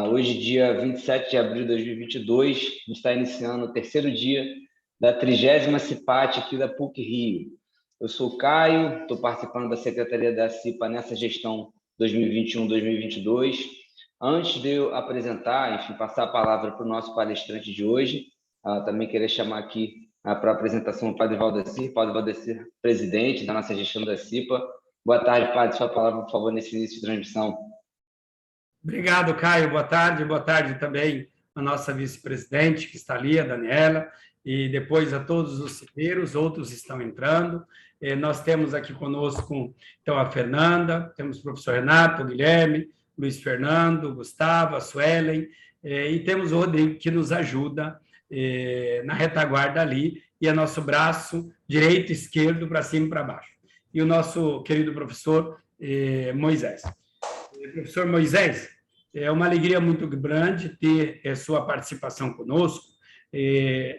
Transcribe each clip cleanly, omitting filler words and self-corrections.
Hoje, dia 27 de abril de 2022, a gente está iniciando o terceiro dia da 30ª CIPAT aqui da PUC-Rio. Eu sou o Caio, estou participando da Secretaria da CIPA nessa gestão 2021-2022. Antes de eu apresentar, passar a palavra para o nosso palestrante de hoje, também queria chamar aqui para a apresentação o Padre Valdecir, presidente da nossa gestão da CIPA. Boa tarde, Padre, sua palavra, por favor, nesse início de transmissão. Obrigado, Caio. Boa tarde também a nossa vice-presidente, que está ali, a Daniela, e depois a todos os cipeiros, outros estão entrando. Nós temos aqui conosco, então, a Fernanda, temos o professor Renato, o Guilherme, Luiz Fernando, Gustavo, a Suelen, e temos o Rodrigo, que nos ajuda na retaguarda ali, e é nosso braço direito e esquerdo para cima e para baixo. E o nosso querido professor Moisés. Professor Moisés, é uma alegria muito grande ter sua participação conosco.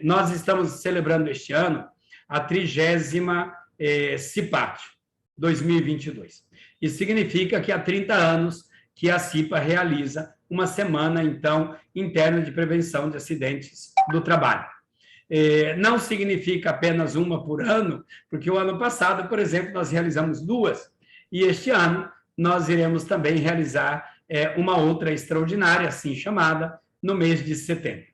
Nós estamos celebrando este ano a 30ª CIPAT 2022. Isso significa que há 30 anos que a CIPA realiza uma semana, então, interna de prevenção de acidentes do trabalho. Não significa apenas uma por ano, porque o ano passado, por exemplo, nós realizamos 2, e este ano nós iremos também realizar uma outra extraordinária, assim chamada, no mês de setembro.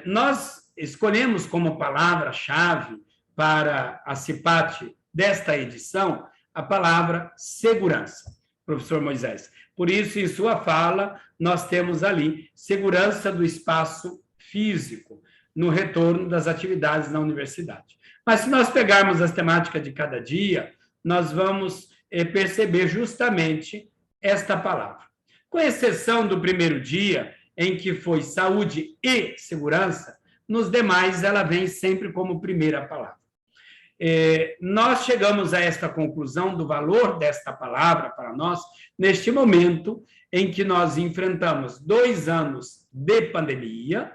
Nós escolhemos como palavra-chave para a CIPAT desta edição a palavra segurança, professor Moisés. Por isso, em sua fala, nós temos ali segurança do espaço físico no retorno das atividades na universidade. Mas se nós pegarmos as temáticas de cada dia, nós vamos perceber justamente esta palavra. Com exceção do primeiro dia, em que foi saúde e segurança, nos demais ela vem sempre como primeira palavra. Nós chegamos a esta conclusão do valor desta palavra para nós neste momento em que nós enfrentamos 2 anos de pandemia.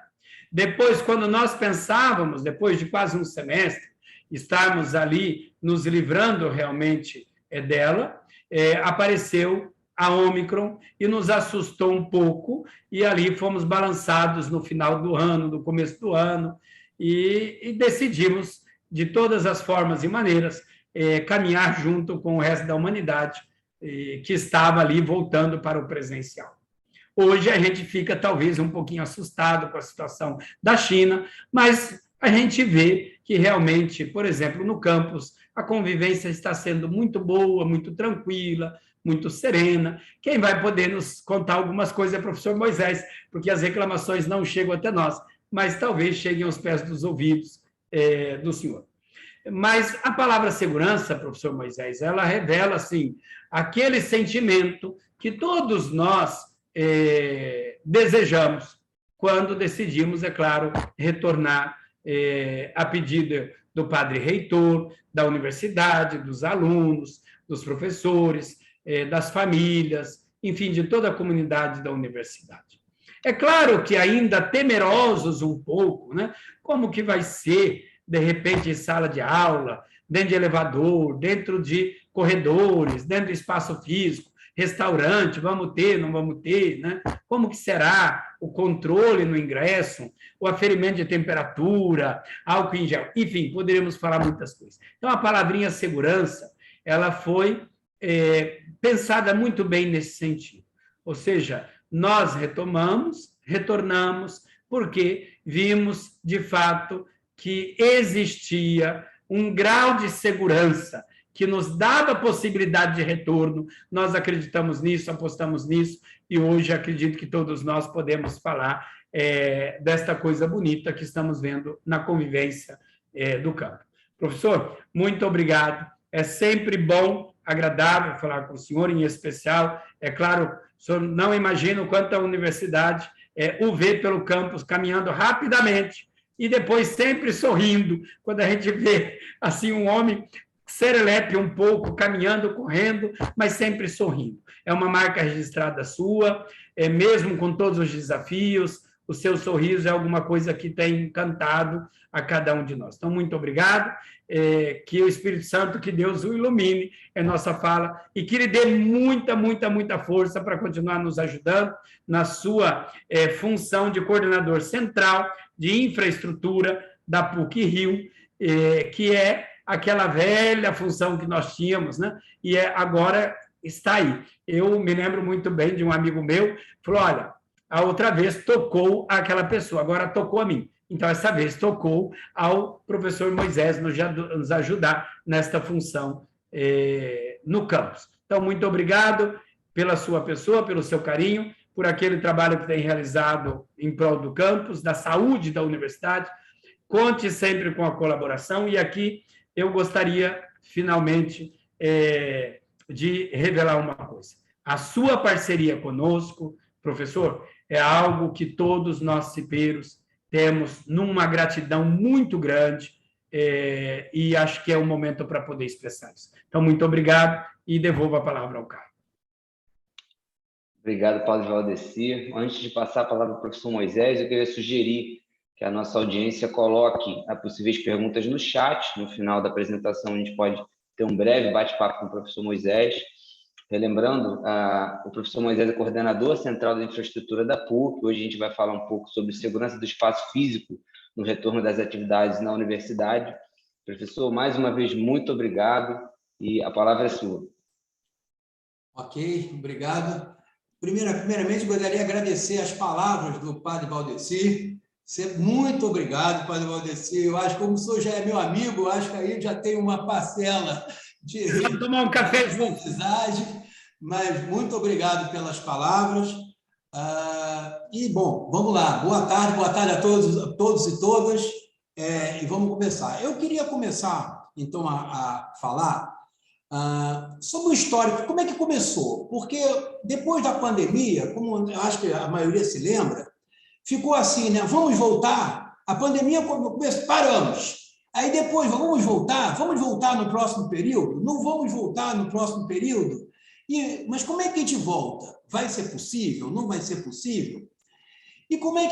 Depois, quando nós pensávamos, depois de quase um semestre, estarmos ali nos livrando realmente dela, apareceu a Ômicron e nos assustou um pouco, e ali fomos balançados no final do ano, no começo do ano, e decidimos, de todas as formas e maneiras, caminhar junto com o resto da humanidade, que estava ali voltando para o presencial. Hoje a gente fica talvez um pouquinho assustado com a situação da China, mas a gente vê que realmente, por exemplo, no campus, a convivência está sendo muito boa, muito tranquila, muito serena. Quem vai poder nos contar algumas coisas é o professor Moisés, porque as reclamações não chegam até nós, mas talvez cheguem aos pés dos ouvidos do senhor. Mas a palavra segurança, professor Moisés, ela revela, assim, aquele sentimento que todos nós desejamos quando decidimos, é claro, retornar a pedido do padre reitor, da universidade, dos alunos, dos professores, das famílias, enfim, de toda a comunidade da universidade. É claro que ainda temerosos um pouco, né? Como que vai ser, de repente, em sala de aula, dentro de elevador, dentro de corredores, dentro do espaço físico, restaurante, vamos ter, não vamos ter, né? Como que será o controle no ingresso, o aferimento de temperatura, álcool em gel, enfim, poderíamos falar muitas coisas. Então, a palavrinha segurança, ela foi pensada muito bem nesse sentido. Ou seja, nós retornamos, porque vimos, de fato, que existia um grau de segurança que nos dava possibilidade de retorno. Nós acreditamos nisso, apostamos nisso, e hoje acredito que todos nós podemos falar desta coisa bonita que estamos vendo na convivência do campo. Professor, muito obrigado. É sempre bom, agradável falar com o senhor, em especial, é claro, o senhor não imagina o quanto a universidade o vê pelo campus caminhando rapidamente e depois sempre sorrindo, quando a gente vê assim um homem serelepe um pouco, caminhando, correndo, mas sempre sorrindo. É uma marca registrada sua, mesmo com todos os desafios, o seu sorriso é alguma coisa que tem encantado a cada um de nós. Então, muito obrigado, que o Espírito Santo, que Deus o ilumine em nossa fala e que lhe dê muita, muita, muita força para continuar nos ajudando na sua função de coordenador central de infraestrutura da PUC-Rio, que é aquela velha função que nós tínhamos, né? E agora está aí. Eu me lembro muito bem de um amigo meu que falou, olha, a outra vez tocou aquela pessoa, agora tocou a mim. Então, essa vez tocou ao professor Moisés nos ajudar nesta função no campus. Então, muito obrigado pela sua pessoa, pelo seu carinho, por aquele trabalho que tem realizado em prol do campus, da saúde da universidade. Conte sempre com a colaboração. E aqui eu gostaria, finalmente, de revelar uma coisa. A sua parceria conosco, professor, é algo que todos nós cipeiros temos numa gratidão muito grande, e acho que é o momento para poder expressar isso. Então, muito obrigado e devolvo a palavra ao Caio. Obrigado, Padre Valdeci. Antes de passar a palavra para o professor Moisés, eu queria sugerir que a nossa audiência coloque as possíveis perguntas no chat. No final da apresentação, a gente pode ter um breve bate-papo com o professor Moisés. Relembrando, o professor Moisés é coordenador central da infraestrutura da PUC. Hoje a gente vai falar um pouco sobre segurança do espaço físico no retorno das atividades na universidade. Professor, mais uma vez, muito obrigado e a palavra é sua. Ok, obrigado. Primeiramente, gostaria de agradecer as palavras do Padre Valdeci. Muito obrigado, Padre Valdeci. Eu acho que, como o senhor já é meu amigo, eu acho que aí já tem uma parcela de... Vamos tomar um café junto. Mas muito obrigado pelas palavras. E, bom, vamos lá. Boa tarde a todos e todas. E vamos começar. Eu queria começar, então, a falar sobre o histórico, como é que começou? Porque depois da pandemia, como eu acho que a maioria se lembra, ficou assim, né? Vamos voltar, a pandemia começou, paramos. Aí depois, vamos voltar no próximo período? Não vamos voltar no próximo período? Mas como é que a gente volta? Vai ser possível? Não vai ser possível? E como é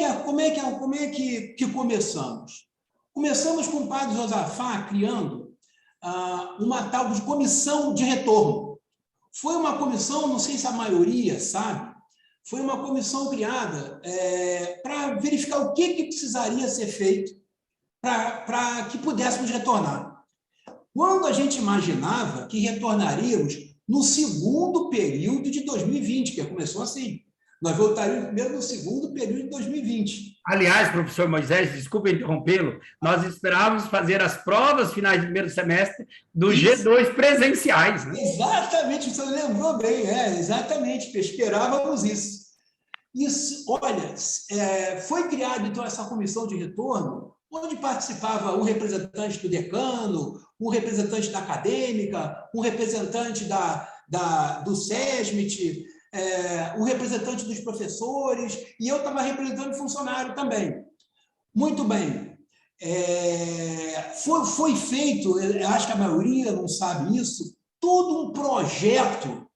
que começamos? Começamos com o padre Josafá criando uma tal de comissão de retorno. Foi uma comissão, não sei se a maioria sabe, foi uma comissão criada para verificar o que precisaria ser feito para que pudéssemos retornar. Quando a gente imaginava que retornaríamos no segundo período de 2020, que começou assim, nós voltaríamos primeiro no segundo período de 2020. Aliás, professor Moisés, desculpe interrompê-lo, nós esperávamos fazer as provas finais do primeiro semestre do G2 presenciais. Né? Exatamente, o senhor lembrou bem, exatamente, esperávamos isso. Olha, foi criada, então, essa comissão de retorno, onde participava um representante do decano, um representante da acadêmica, um representante do SESMIT, um representante dos professores, e eu estava representando funcionário também. Muito bem. Foi feito, eu acho que a maioria não sabe isso, todo um projeto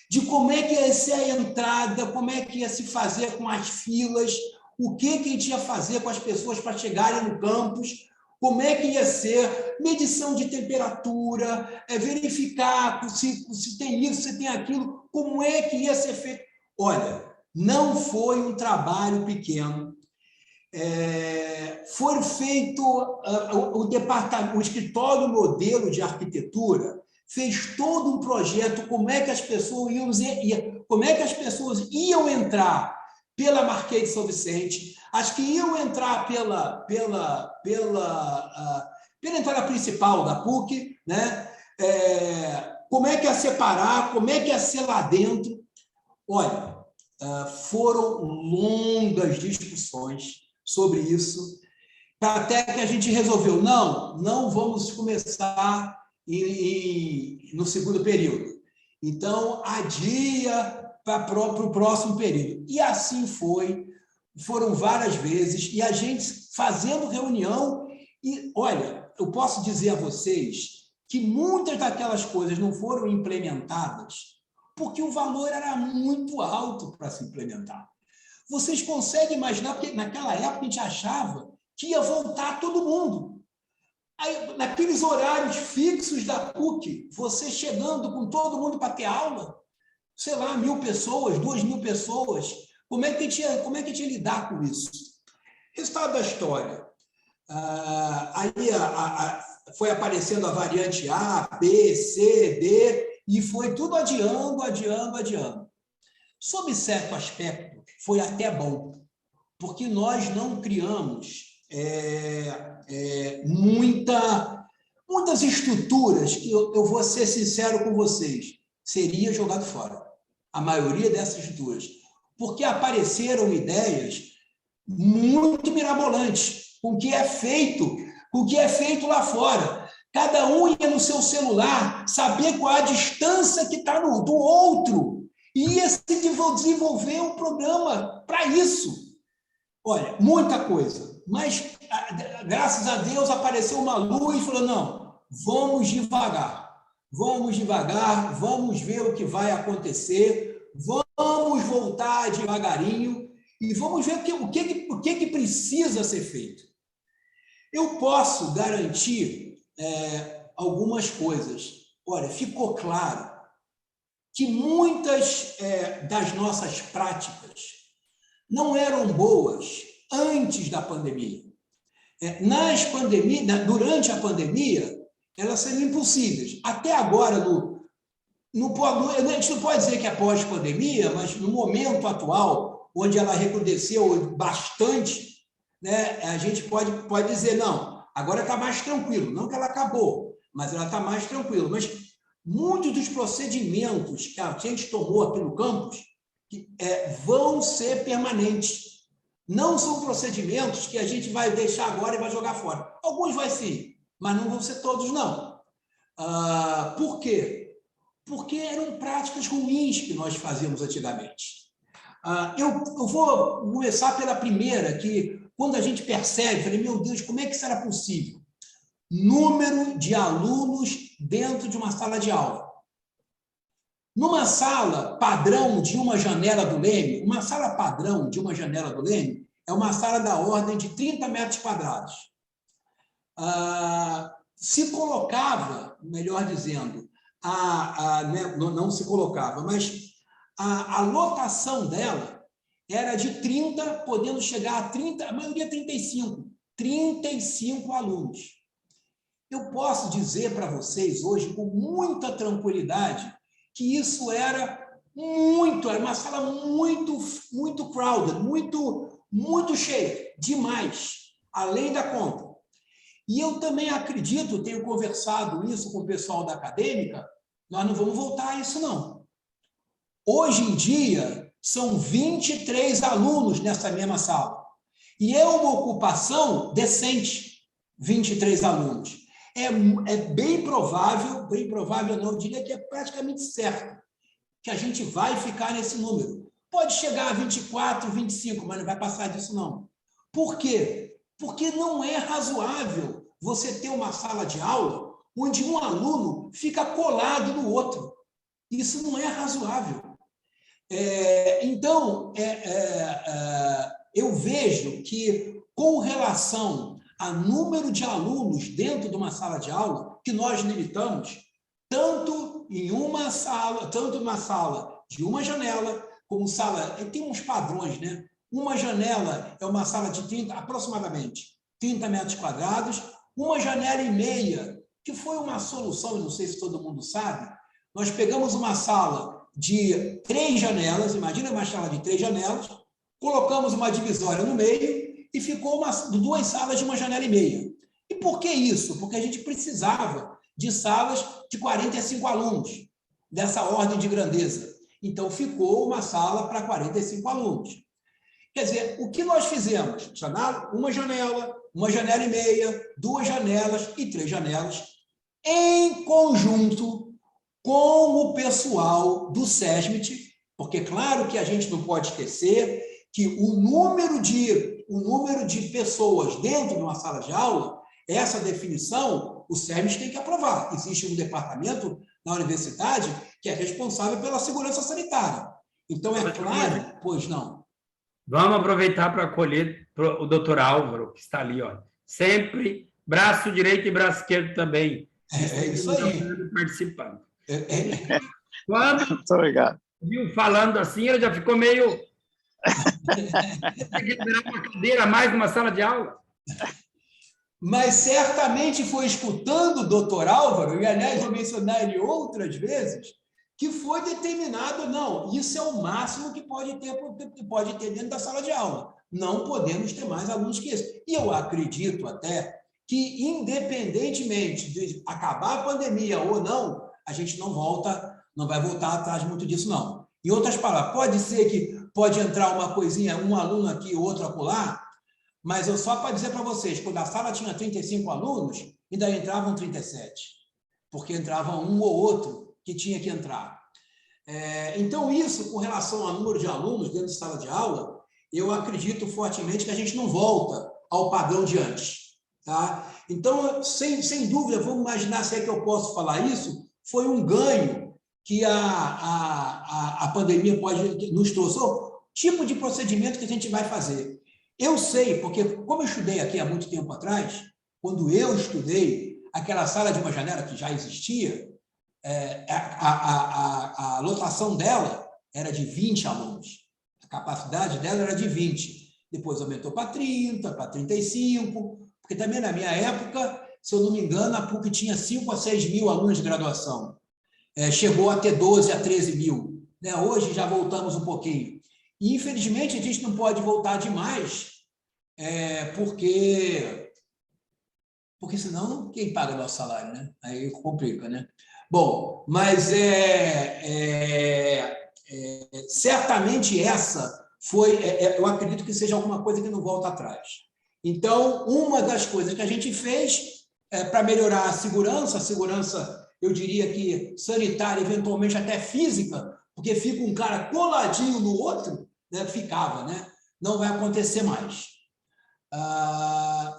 de como é que ia ser a entrada, como é que ia se fazer com as filas, o que a gente ia fazer com as pessoas para chegarem no campus, como é que ia ser, medição de temperatura, verificar se tem isso, se tem aquilo, como é que ia ser feito. Olha, não foi um trabalho pequeno. Foi feito, o escritório modelo de arquitetura fez todo um projeto, como é que as pessoas iam entrar pela Marquês de São Vicente, as que iam entrar pela entrada principal da PUC, né? Como é que ia separar, como é que ia ser lá dentro. Olha, foram longas discussões sobre isso, até que a gente resolveu, não vamos começar no segundo período. Então, adia para o próximo período. E assim foi, foram várias vezes, e a gente fazendo reunião, e, olha, eu posso dizer a vocês que muitas daquelas coisas não foram implementadas porque o valor era muito alto para se implementar. Vocês conseguem imaginar, porque naquela época a gente achava que ia voltar todo mundo. Aí, naqueles horários fixos da PUC, você chegando com todo mundo para ter aula, sei lá, 1.000 pessoas, 2.000 pessoas, como é que a gente ia lidar com isso? Resultado da história. Foi aparecendo a variante A, B, C, D, e foi tudo adiando. Sob certo aspecto, foi até bom, porque nós não criamos muitas estruturas que eu vou ser sincero com vocês, seria jogado fora. A maioria dessas estruturas. Porque apareceram ideias muito mirabolantes, com o que é feito lá fora. Cada um ia no seu celular, saber qual a distância que está do outro, e ia se desenvolver um programa para isso. Olha, muita coisa. Mas, graças a Deus, apareceu uma luz e falou, não, vamos devagar, vamos ver o que vai acontecer, vamos voltar devagarinho e vamos ver o que precisa ser feito. Eu posso garantir algumas coisas. Olha, ficou claro que muitas das nossas práticas não eram boas antes da pandemia. Durante a pandemia, elas seriam impossíveis. Até agora, a gente não pode dizer que é pós-pandemia, mas no momento atual, onde ela recrudesceu bastante, né, a gente pode dizer, não, agora está mais tranquilo. Não que ela acabou, mas ela está mais tranquila. Mas muitos dos procedimentos que a gente tomou aqui no campus vão ser permanentes. Não são procedimentos que a gente vai deixar agora e vai jogar fora. Alguns vai sim, mas não vão ser todos, não. Por quê? Porque eram práticas ruins que nós fazíamos antigamente. Eu vou começar pela primeira, que quando a gente percebe, falei, meu Deus, como é que isso era possível? Número de alunos dentro de uma sala de aula. Numa sala padrão de uma janela do Leme, é uma sala da ordem de 30 metros quadrados. Se colocava, melhor dizendo, não se colocava, mas a lotação dela era de 30, podendo chegar a 30, a maioria 35 alunos. Eu posso dizer para vocês hoje, com muita tranquilidade, que isso era uma sala muito crowded, muito cheia, demais, além da conta. E eu também acredito, tenho conversado isso com o pessoal da acadêmica, nós não vamos voltar a isso, não. Hoje em dia, são 23 alunos nessa mesma sala. E é uma ocupação decente, 23 alunos. É bem provável não, eu diria que é praticamente certo, que a gente vai ficar nesse número. Pode chegar a 24, 25, mas não vai passar disso, não. Por quê? Porque não é razoável você ter uma sala de aula onde um aluno fica colado no outro. Isso não é razoável. Então, eu vejo que, com relação a número de alunos dentro de uma sala de aula, que nós limitamos, tanto numa sala de uma janela, como sala... Tem uns padrões, né? Uma janela é uma sala de aproximadamente 30 metros quadrados, uma janela e meia, que foi uma solução, não sei se todo mundo sabe, nós pegamos uma sala de 3 janelas, imagina uma sala de 3 janelas, colocamos uma divisória no meio e ficou 2 salas de uma janela e meia. E por que isso? Porque a gente precisava de salas de 45 alunos, dessa ordem de grandeza. Então, ficou uma sala para 45 alunos. Quer dizer, o que nós fizemos? Uma janela e meia, 2 janelas e 3 janelas, em conjunto com o pessoal do SESMIT, porque, claro que a gente não pode esquecer que o número de pessoas dentro de uma sala de aula, essa definição, o SESMIT tem que aprovar. Existe um departamento na universidade que é responsável pela segurança sanitária. Então, é claro... Pois não. Vamos aproveitar para acolher o doutor Álvaro, que está ali, ó. Sempre braço direito e braço esquerdo também. É isso aí. Participando. É. Quando Muito obrigado. viu falando assim, ele já ficou meio... Tem que virar uma cadeira a mais numa sala de aula. Mas certamente foi escutando o doutor Álvaro, e aliás vou mencionar ele outras vezes, que foi determinado, não, isso é o máximo que pode ter dentro da sala de aula. Não podemos ter mais alunos que esse. E eu acredito até que, independentemente de acabar a pandemia ou não, a gente não vai voltar atrás muito disso, não. Em outras palavras, pode ser que pode entrar uma coisinha, um aluno aqui, outro acolá, mas eu só para dizer para vocês, quando a sala tinha 35 alunos, ainda entravam 37, porque entrava um ou outro que tinha que entrar. Então, isso, com relação ao número de alunos dentro de sala de aula, eu acredito fortemente que a gente não volta ao padrão de antes. Tá? Então, sem dúvida, vamos imaginar se é que eu posso falar isso, foi um ganho que a pandemia nos trouxe. O tipo de procedimento que a gente vai fazer. Eu sei, porque como eu estudei aqui há muito tempo atrás, quando eu estudei, aquela sala de uma janela que já existia, a lotação dela era de 20 alunos. A capacidade dela era de 20. Depois aumentou para 30, para 35, porque também na minha época, se eu não me engano, a PUC tinha 5 a 6 mil alunos de graduação. Chegou a ter 12 a 13 mil. Né? Hoje já voltamos um pouquinho. E, infelizmente, a gente não pode voltar demais, porque senão quem paga nosso salário, né? Aí complica, né? Bom, mas certamente essa foi, eu acredito que seja alguma coisa que não volta atrás. Então, uma das coisas que a gente fez para melhorar a segurança, eu diria que sanitária, eventualmente até física, porque fica um cara coladinho no outro, né? Ficava, né? Não vai acontecer mais.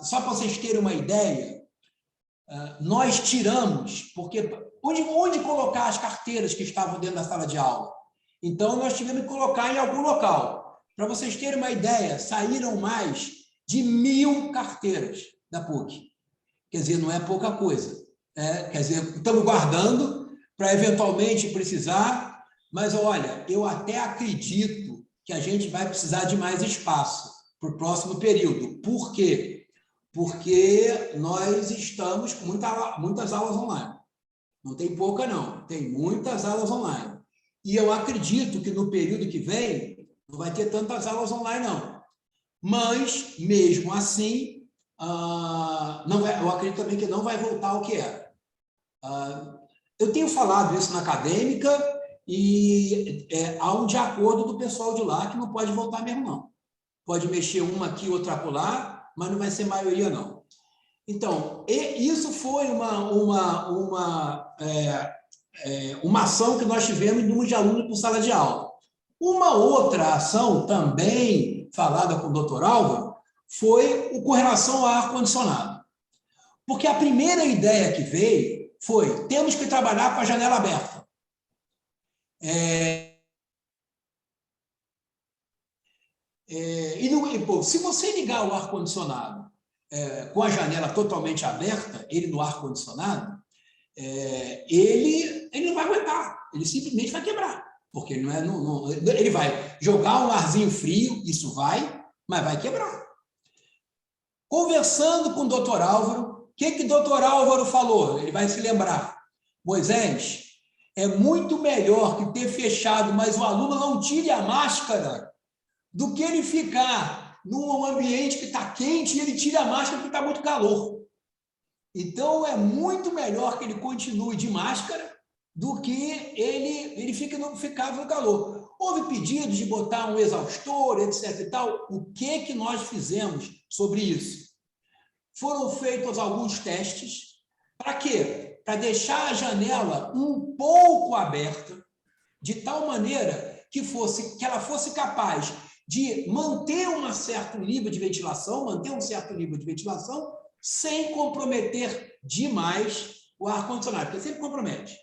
Só para vocês terem uma ideia, nós tiramos, porque onde colocar as carteiras que estavam dentro da sala de aula? Então, nós tivemos que colocar em algum local. Para vocês terem uma ideia, saíram mais de 1.000 carteiras da PUC. Quer dizer, não é pouca coisa. Quer dizer, estamos guardando para eventualmente precisar, mas, olha, eu até acredito que a gente vai precisar de mais espaço para o próximo período. Por quê? Porque nós estamos com muitas aulas online. Não tem pouca, não. Tem muitas aulas online. E eu acredito que no período que vem não vai ter tantas aulas online, não. Mas, mesmo assim, eu acredito também que não vai voltar ao que era. Eu tenho falado isso na acadêmica e há um de acordo do pessoal de lá que não pode voltar mesmo, não. Pode mexer uma aqui, outra acolá, mas não vai ser maioria, não. Então, isso foi uma ação que nós tivemos em número de alunos por sala de aula. Uma outra ação, também falada com o doutor Álvaro, foi com relação ao ar-condicionado. Porque a primeira ideia que veio foi, temos que trabalhar com a janela aberta. Se você ligar o ar-condicionado com a janela totalmente aberta, ele no ar-condicionado, ele não vai aguentar, ele simplesmente vai quebrar, porque ele vai jogar um arzinho frio, isso mas vai quebrar. Conversando com o doutor Álvaro, o que o doutor Álvaro falou? Ele vai se lembrar. Moisés, é muito melhor que ter fechado, mas o aluno não tire a máscara, do que ele ficar num ambiente que está quente e ele tira a máscara porque está muito calor. Então, é muito melhor que ele continue de máscara do que ele ficar no calor. Houve pedidos de botar um exaustor, etc. e tal. O que nós fizemos sobre isso? Foram feitos alguns testes. Para quê? Para deixar a janela um pouco aberta, de tal maneira que ela fosse capaz de manter um certo nível de ventilação, sem comprometer demais o ar-condicionado, porque sempre compromete.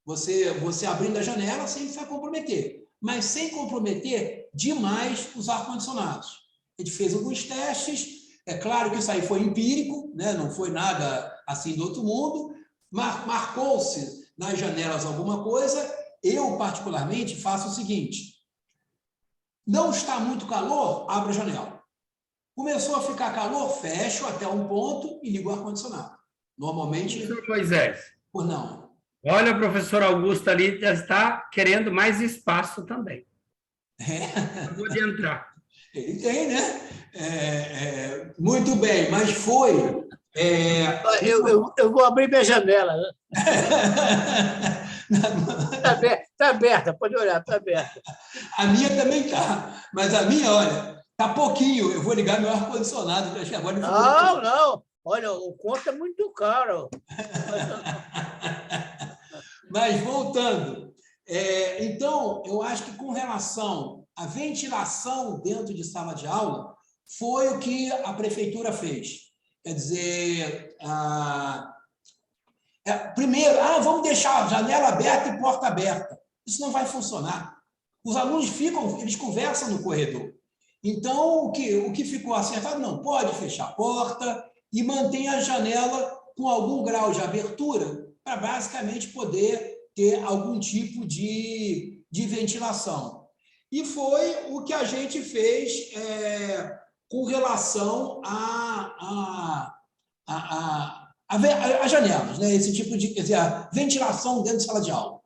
Você abrindo a janela, sempre vai comprometer. mas sem comprometer demais os ar-condicionados. A gente fez alguns testes, é claro que isso aí foi empírico, né? Não foi nada assim do outro mundo, marcou-se nas janelas alguma coisa. Eu, particularmente, faço o seguinte: não está muito calor, abro a janela. Começou a ficar calor, fecho até um ponto e ligo o ar-condicionado. Normalmente... Professor Moisés. Ou não? Olha, o professor Augusto ali já está querendo mais espaço também. Pode entrar. Ele tem, né? Muito bem, mas foi... Eu vou abrir minha janela. Está aberta, pode olhar, está aberta. A minha também está, mas a minha, olha, está pouquinho. Eu vou ligar meu ar-condicionado, que acho que agora... Não. Olha, o conto é muito caro. Mas, voltando, então, eu acho que com relação à ventilação dentro de sala de aula, foi o que a prefeitura fez. Quer dizer, primeiro, vamos deixar a janela aberta e porta aberta. Isso não vai funcionar. Os alunos eles conversam no corredor. Então, o que ficou acertado? Não, pode fechar a porta e mantém a janela com algum grau de abertura para basicamente poder ter algum tipo de ventilação. E foi o que a gente fez com relação a janelas, né? Esse tipo de, quer dizer, a ventilação dentro de sala de aula.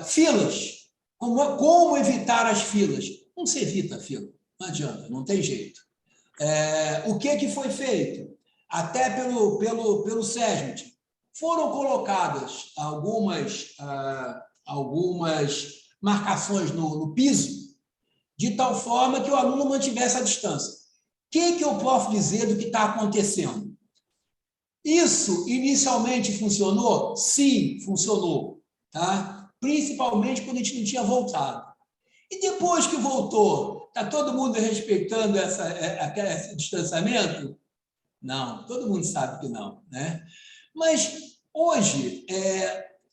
Filas. Como evitar as filas? Não se evita a fila, não adianta, não tem jeito. O que foi feito? Até pelo SESMIT, foram colocadas algumas marcações no piso, de tal forma que o aluno mantivesse a distância. O que eu posso dizer do que está acontecendo? Isso inicialmente funcionou? Sim, funcionou. Tá? Principalmente quando a gente não tinha voltado. E depois que voltou, está todo mundo respeitando esse distanciamento? Não, todo mundo sabe que não, né? Mas hoje,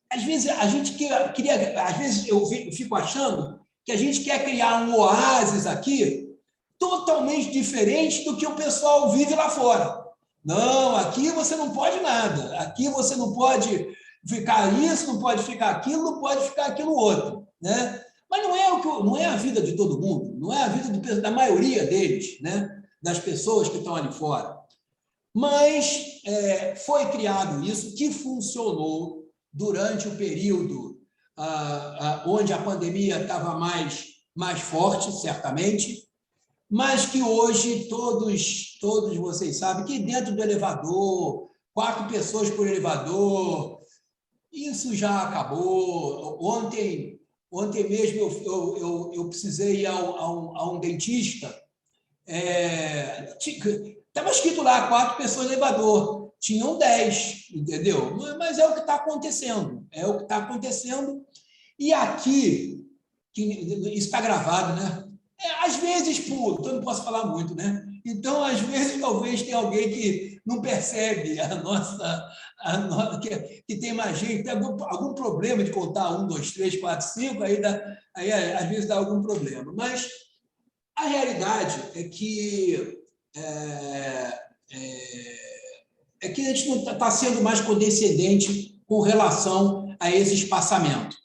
às vezes a gente queria, às vezes eu fico achando que a gente quer criar um oásis aqui totalmente diferente do que o pessoal vive lá fora. Não, aqui você não pode nada, aqui você não pode ficar isso, não pode ficar aquilo, não pode ficar aquilo outro, né? Mas não é a vida de todo mundo, não é a vida da maioria deles, né? Das pessoas que estão ali fora. Mas foi criado isso, que funcionou durante o período onde a pandemia estava mais forte, certamente, mas que hoje todos vocês sabem que dentro do elevador, 4 pessoas por elevador, isso já acabou. Ontem mesmo eu precisei ir a um dentista. Estava escrito lá 4 pessoas no elevador, tinham 10, entendeu? Mas é o que está acontecendo, E aqui, isso está gravado, né? Às vezes, então eu não posso falar muito, né? Então, às vezes, talvez tenha alguém que não percebe que tem mais gente, tem algum problema de contar 1, 2, 3, 4, 5, aí às vezes dá algum problema. Mas a realidade é que a gente não está sendo mais condescendente com relação a esse espaçamento.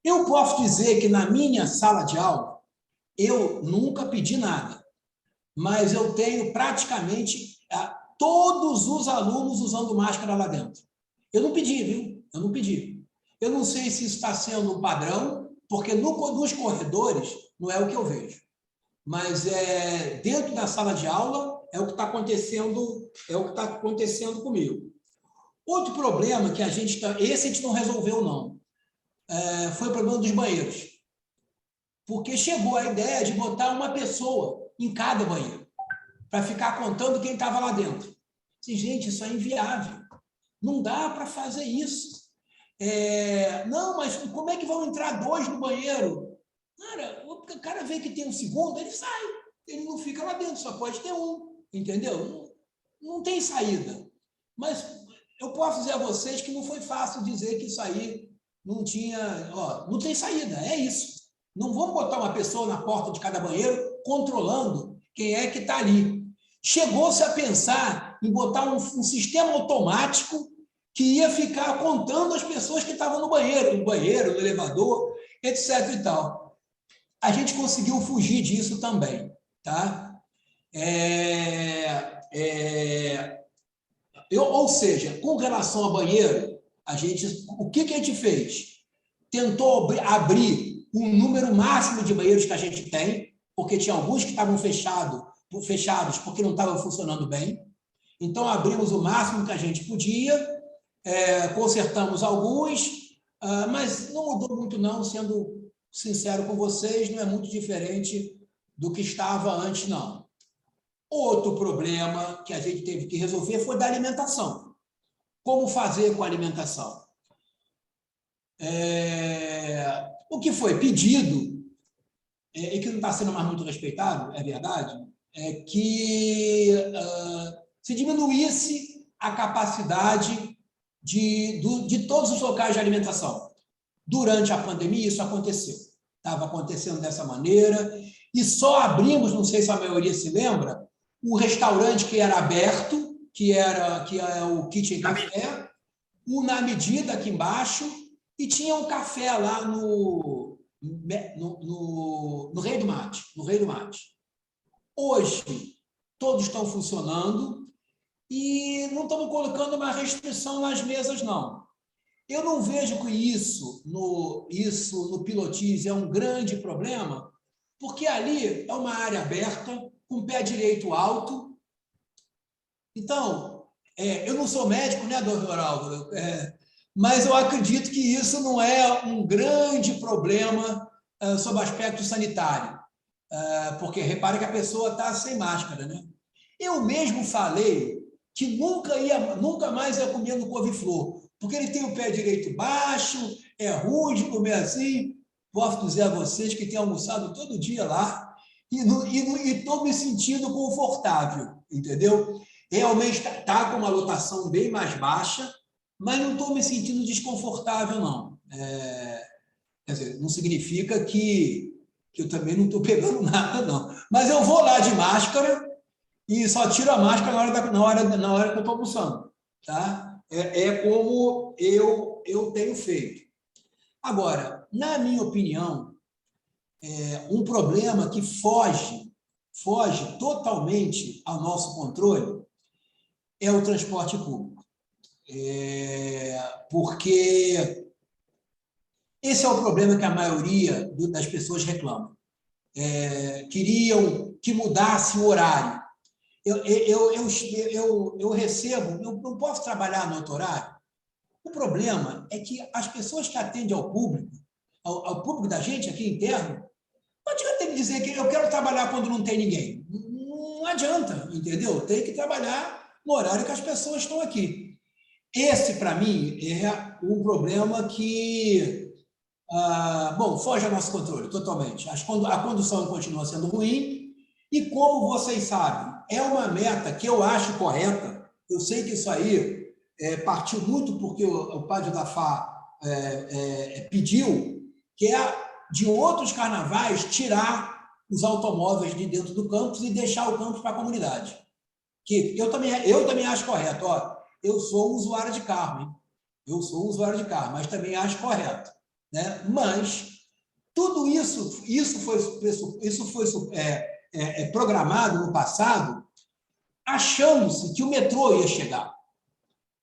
Eu posso dizer que na minha sala de aula, eu nunca pedi nada, mas eu tenho praticamente todos os alunos usando máscara lá dentro. Eu não pedi, viu? Eu não pedi. Eu não sei se isso está sendo um padrão, porque nos corredores não é o que eu vejo. Mas dentro da sala de aula é o que está acontecendo comigo. Outro problema que esse a gente não resolveu, não, foi o problema dos banheiros. Porque chegou a ideia de botar uma pessoa em cada banheiro, para ficar contando quem estava lá dentro. Gente, isso é inviável. Não dá para fazer isso. Não, mas como é que vão entrar 2 no banheiro? Cara, o cara vê que tem um segundo, ele sai. Ele não fica lá dentro, só pode ter um. Entendeu? Não tem saída. Mas eu posso dizer a vocês que não foi fácil dizer que isso aí não tinha, ó, não tem saída, é isso. Não vamos botar uma pessoa na porta de cada banheiro controlando quem é que está ali. Chegou-se a pensar em botar um sistema automático que ia ficar contando as pessoas que estavam no banheiro, no elevador, etc. e tal. A gente conseguiu fugir disso também, tá? Ou seja, com relação ao banheiro, o que a gente fez? Tentou abrir um número máximo de banheiros que a gente tem, porque tinha alguns que estavam fechados porque não estavam funcionando bem. Então, abrimos o máximo que a gente podia, consertamos alguns, mas não mudou muito não, sendo sincero com vocês, não é muito diferente do que estava antes, não. Outro problema que a gente teve que resolver foi da alimentação. Como fazer com a alimentação? O que foi pedido, e que não está sendo mais muito respeitado, é verdade, é que se diminuísse a capacidade de todos os locais de alimentação. Durante a pandemia, isso aconteceu. Estava acontecendo dessa maneira, e só abrimos, não sei se a maioria se lembra, o restaurante que era aberto, que é o Kitchen Café, o Na Medida aqui embaixo, e tinha um café lá no Rei do Mate. Hoje, todos estão funcionando e não estamos colocando uma restrição nas mesas, não. Eu não vejo que isso no Pilotis é um grande problema, porque ali é uma área aberta, com pé direito alto. Então, eu não sou médico, né, doutor Geraldo? Mas eu acredito que isso não é um grande problema sob aspecto sanitário, porque repare que a pessoa está sem máscara, né? Eu mesmo falei que nunca mais ia comer no couve-flor, porque ele tem o pé direito baixo, é ruim de comer assim. Posso dizer a vocês que tenho almoçado todo dia lá e estou me sentindo confortável, entendeu? Realmente está com uma lotação bem mais baixa, mas não estou me sentindo desconfortável, não. Quer dizer, não significa que eu também não estou pegando nada, não. Mas eu vou lá de máscara e só tiro a máscara na hora que eu estou almoçando. Tá? Como eu tenho feito. Agora, na minha opinião, um problema que foge totalmente ao nosso controle é o transporte público. Porque esse é o problema que a maioria das pessoas reclama. Queriam que mudasse o horário. Eu recebo, eu não posso trabalhar no outro horário. O problema é que as pessoas que atendem ao público da gente aqui interno, não adianta ele dizer que eu quero trabalhar quando não tem ninguém. Não adianta, entendeu? Tem que trabalhar no horário que as pessoas estão aqui. Esse, para mim, é um problema que, foge ao nosso controle totalmente. A condução continua sendo ruim e, como vocês sabem, é uma meta que eu acho correta. Eu sei que isso aí partiu muito porque o Padre da Fá pediu, que de outros carnavais tirar os automóveis de dentro do campus e deixar o campus para a comunidade. Que eu também acho correto. Ó, eu sou um usuário de carro, hein? Eu sou um usuário de carro, mas também acho correto, né? Mas tudo isso foi programado no passado, achando-se que o metrô ia chegar.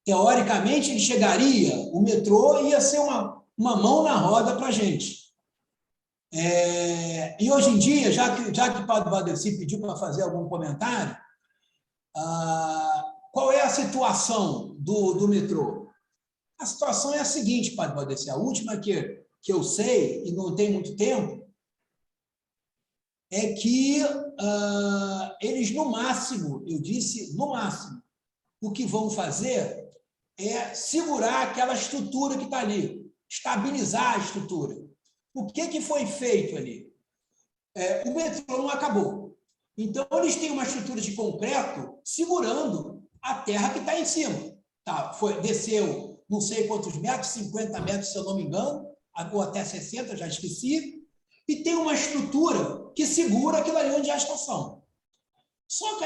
Teoricamente, ele chegaria, o metrô ia ser uma mão na roda para a gente. E hoje em dia, já que o Padre Valdeci pediu para fazer algum comentário, qual é a situação do metrô? A situação é a seguinte, Padre Valdeci, a última que eu sei, e não tem muito tempo, é que eles, no máximo, eu disse no máximo, o que vão fazer é segurar aquela estrutura que está ali, estabilizar a estrutura. O que foi feito ali? O metrô não acabou. Então, eles têm uma estrutura de concreto segurando a terra que está em cima. Tá? Desceu não sei quantos metros, 50 metros, se eu não me engano, ou até 60, já esqueci, e tem uma estrutura que segura aquilo ali onde é a estação. Só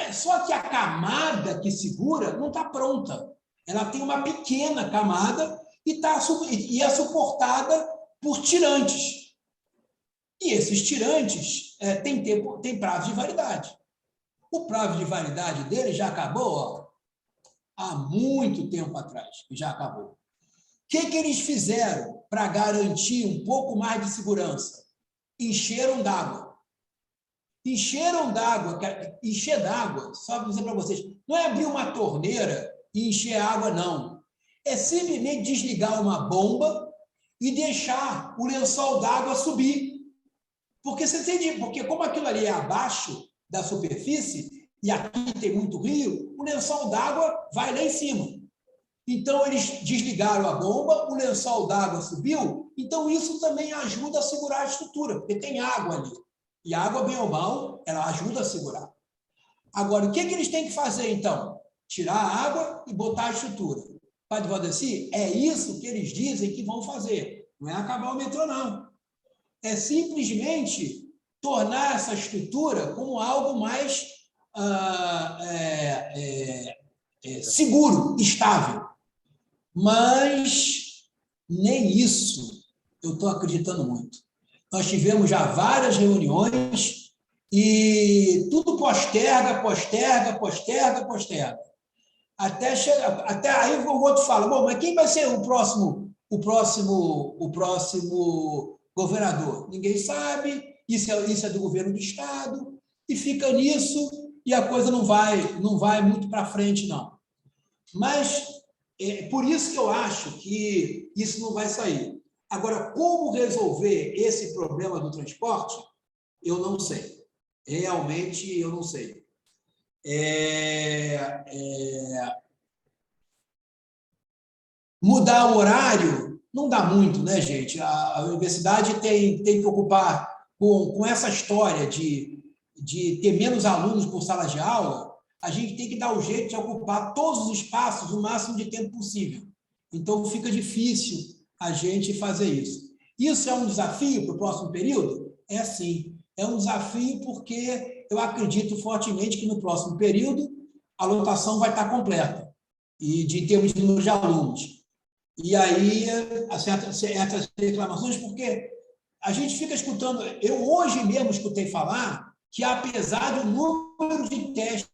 que a camada que segura não está pronta. Ela tem uma pequena camada e é suportada por tirantes. E esses tirantes têm prazo de validade. O prazo de validade dele já acabou há muito tempo atrás, já acabou. O que eles fizeram para garantir um pouco mais de segurança? Encheram d'água. Encher d'água, só para dizer para vocês, não é abrir uma torneira e encher água, não. É simplesmente desligar uma bomba e deixar o lençol d'água subir. Porque como aquilo ali é abaixo da superfície, e aqui tem muito rio, o lençol d'água vai lá em cima. Então, eles desligaram a bomba, o lençol d'água subiu, então isso também ajuda a segurar a estrutura, porque tem água ali. E a água, bem ou mal, ela ajuda a segurar. Agora, o que eles têm que fazer, então? Tirar a água e botar a estrutura. Padre Valdeci, é isso que eles dizem que vão fazer. Não é acabar o metrô, não. É simplesmente tornar essa estrutura como algo mais seguro, estável. Mas nem isso eu estou acreditando muito. Nós tivemos já várias reuniões e tudo posterga. Até aí o outro fala, bom, mas quem vai ser o próximo governador? Ninguém sabe, isso é do governo do estado, e fica nisso, e a coisa não vai muito para frente, não. Mas por isso que eu acho que isso não vai sair. Agora, como resolver esse problema do transporte, eu não sei. Realmente, eu não sei. Mudar o horário não dá muito, né, gente? A universidade tem que preocupar com essa história de ter menos alunos por sala de aula. A gente tem que dar o jeito de ocupar todos os espaços o máximo de tempo possível. Então, fica difícil a gente fazer isso. Isso é um desafio para o próximo período? É sim. É um desafio porque eu acredito fortemente que no próximo período a lotação vai estar completa, e em termos de número de alunos. E aí, certas reclamações, porque a gente fica escutando... Eu hoje mesmo escutei falar que, apesar do número de testes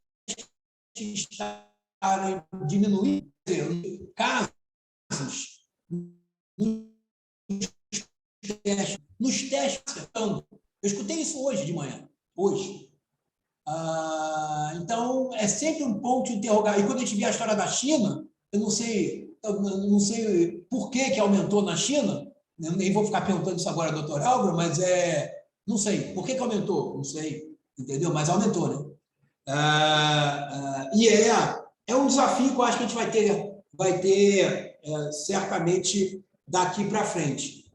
estarem diminuindo, casos nos testes, eu escutei isso hoje de manhã, hoje. Então, é sempre um ponto de interrogar. E quando a gente vê a história da China, eu não sei por que aumentou na China, nem vou ficar perguntando isso agora, doutor Álvaro, mas não sei. Por que aumentou? Não sei, entendeu? Mas aumentou, né? E é um desafio que eu acho que a gente vai ter certamente daqui para frente.